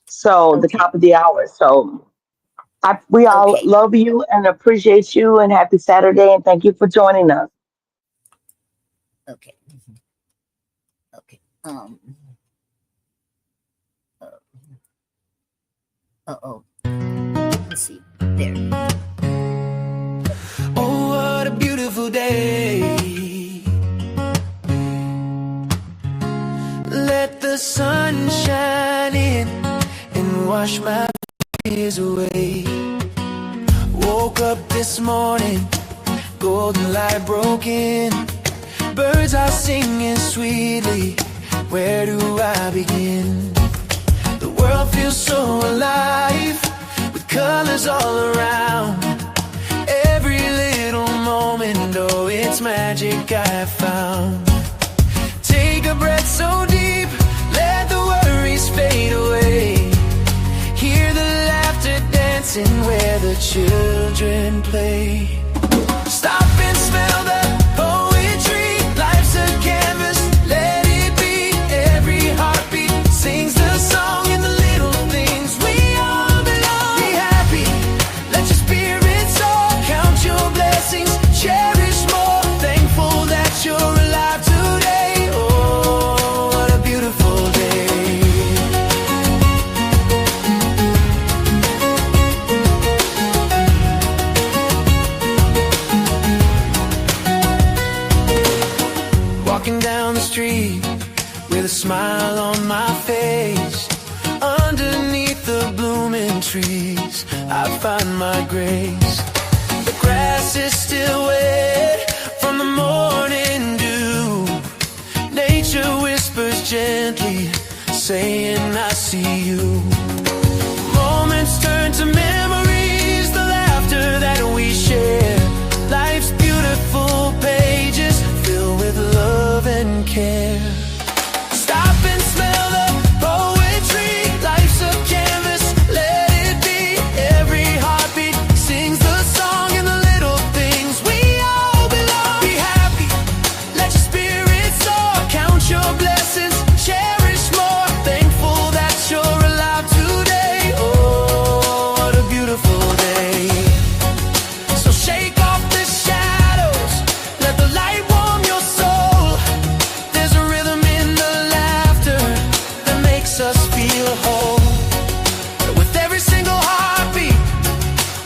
so the Okay. top of the hour. So we all Okay. love you and appreciate you and happy Saturday and thank you for joining us. Okay. Okay. Oh. Let's see. There. Oh, what a beautiful day. Let the sun shine in and wash my tears away. Woke up this morning, golden light broke in. Birds are singing sweetly. Where do I begin? The world feels so alive with colors all around. Every little moment, oh, it's magic I found. Take a breath so deep, let the worries fade away. Hear the laughter dancing where the children play. Stop and smell the poetry. Life's a canvas, let it be. Every heartbeat sings the song in the little things. We all belong. Be happy, let your spirit soar. Count your blessings, cherish more. Thankful that you're alive today. Oh, what a beautiful day. Walking down the street with a smile on my face. Underneath the blooming trees, I find my grace. The grass is still wet from the morning dew. Nature whispers gently, saying I see you. Moments turn to memories, the laughter that we share. Life's beautiful pages filled with love and care. Stop and smell the poetry. Life's a canvas, let it be. Every heartbeat sings the song in the little things. We all belong. Be happy, let your spirit soar. Count your blessings, cherish more. Thankful that you're alive today. Oh, what a beautiful day. So shake off the shadows, let the light warm your soul. There's a rhythm in the laughter that makes us feel whole. With every single heartbeat,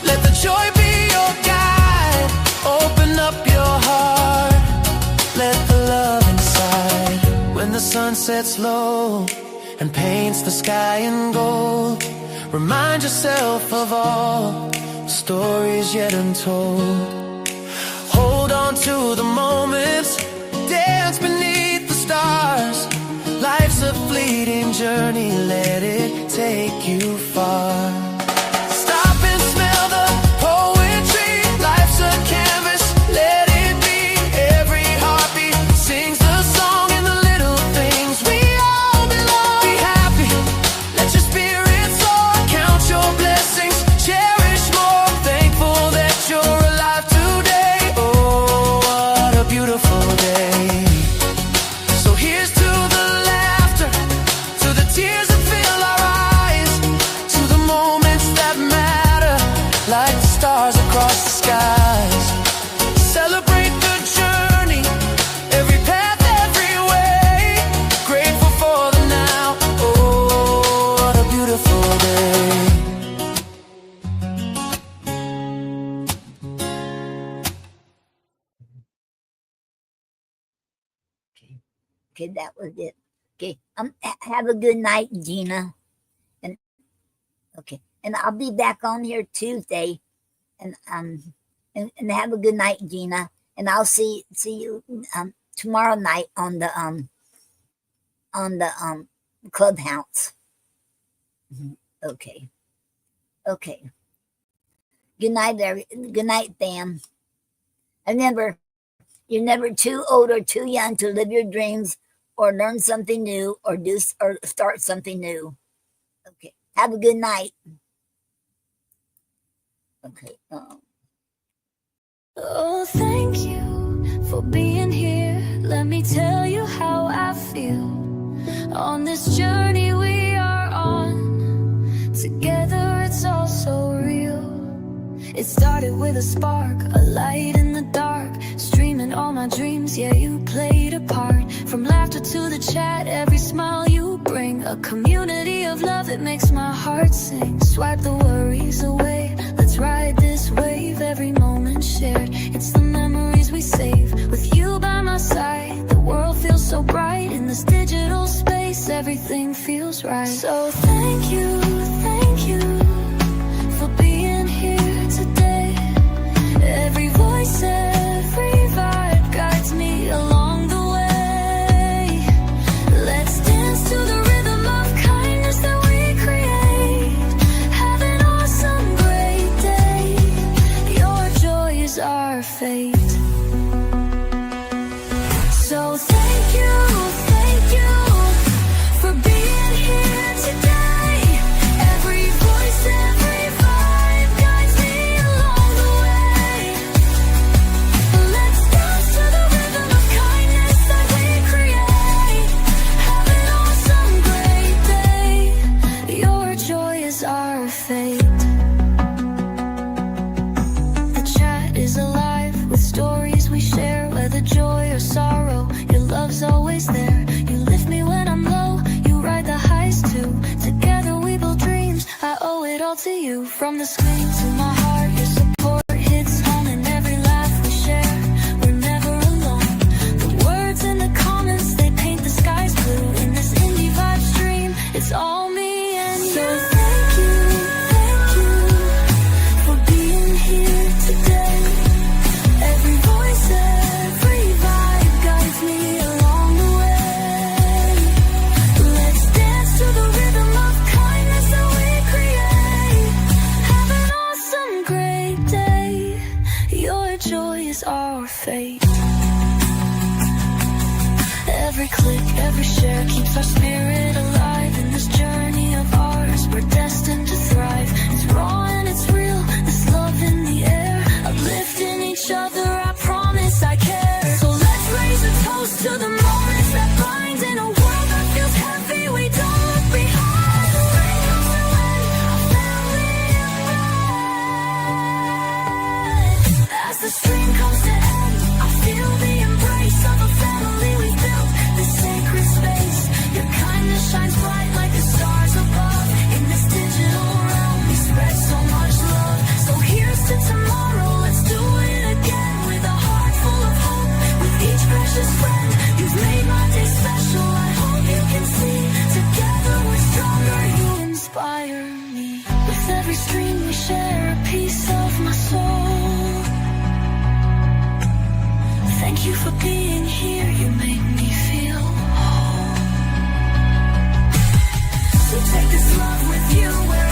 let the joy be your guide. Open up your heart, let the love inside. When the sun sets low and paints the sky in gold, remind yourself of all the stories yet untold. Hold on to the moments, dance beneath the stars. Life's a fleeting journey, let it take you far. Stop and smell the poetry. Life's a canvas, let it be. Every heartbeat sings the song in the little things. We all belong. Be happy, let your spirit soar. Count your blessings, cherish more. Thankful that you're alive today. Oh, what a beautiful day. So here's to the laughter, to the tears that fill our eyes, Okay, that was it. Okay, have a good night, Gina. And okay, and I'll be back on here Tuesday, and and have a good night, Gina. And I'll see you tomorrow night on the clubhouse. Okay. Okay. Good night, good night, fam. Remember, you're never too old or too young to live your dreams or learn something new or start something new. Okay. Have a good night. Okay. Oh, thank you for being here. Let me tell you how I feel on this journey we are on. Together it's all so real. It started with a spark, a light in the dark, streaming all my dreams, yeah, you played a part. From laughter to the chat, every smile you bring, a community of love that makes my heart sing. Swipe the worries away, let's ride this wave, every moment shared, it's the memories we save. With you by my side, the world feels so bright. In this digital space, everything feels right. So thank you for being here today. Every voice, every vibe guides me along the way. Let's dance to the rhythm of kindness that we create. Have an awesome, great day. Your joy is our fate. So thank you for being here today. Every voice, every vibe guides me along the way. Let's dance to the rhythm of kindness that we create. Have an awesome, great day. Your joy is our fate. The chat is alive with stories we share, whether joy or sorrow, your love's always there. You lift me when I'm low, you ride the highs too. Together we build dreams, I owe it all to you. From the screen to my heart, your support hits home in every laugh we share. We're never alone. The words in the comments, they paint the skies blue. In this indie vibe stream, it's all me and you. So thank you for being here today. Every voice, every vibe guides me along the way. Let's dance to the rhythm of kindness that we create. Have an awesome, great day. Your joy is our fate. Every click, every share keeps our spirit alive. In this journey of ours, we're destined to thrive. It's raw and it's real, this love in the air. Uplifting each other, I promise I care. So let's raise a toast to the moments that bind. In a world that feels heavy, we don't look behind. The rain comes to end, our family unite. As the stream comes to end, I feel the embrace of a family we've built. This sacred space, your kindness shines bright like the stars above. In this digital realm, we spread so much love. So here's to tomorrow, let's do it again. With a heart full of hope, with each precious friend. You've made my day special, I hope you can see. Together we're stronger, you inspire me. With every stream we share a piece of my soul. Thank you for being here, you make me feel whole. So take this love with you wherever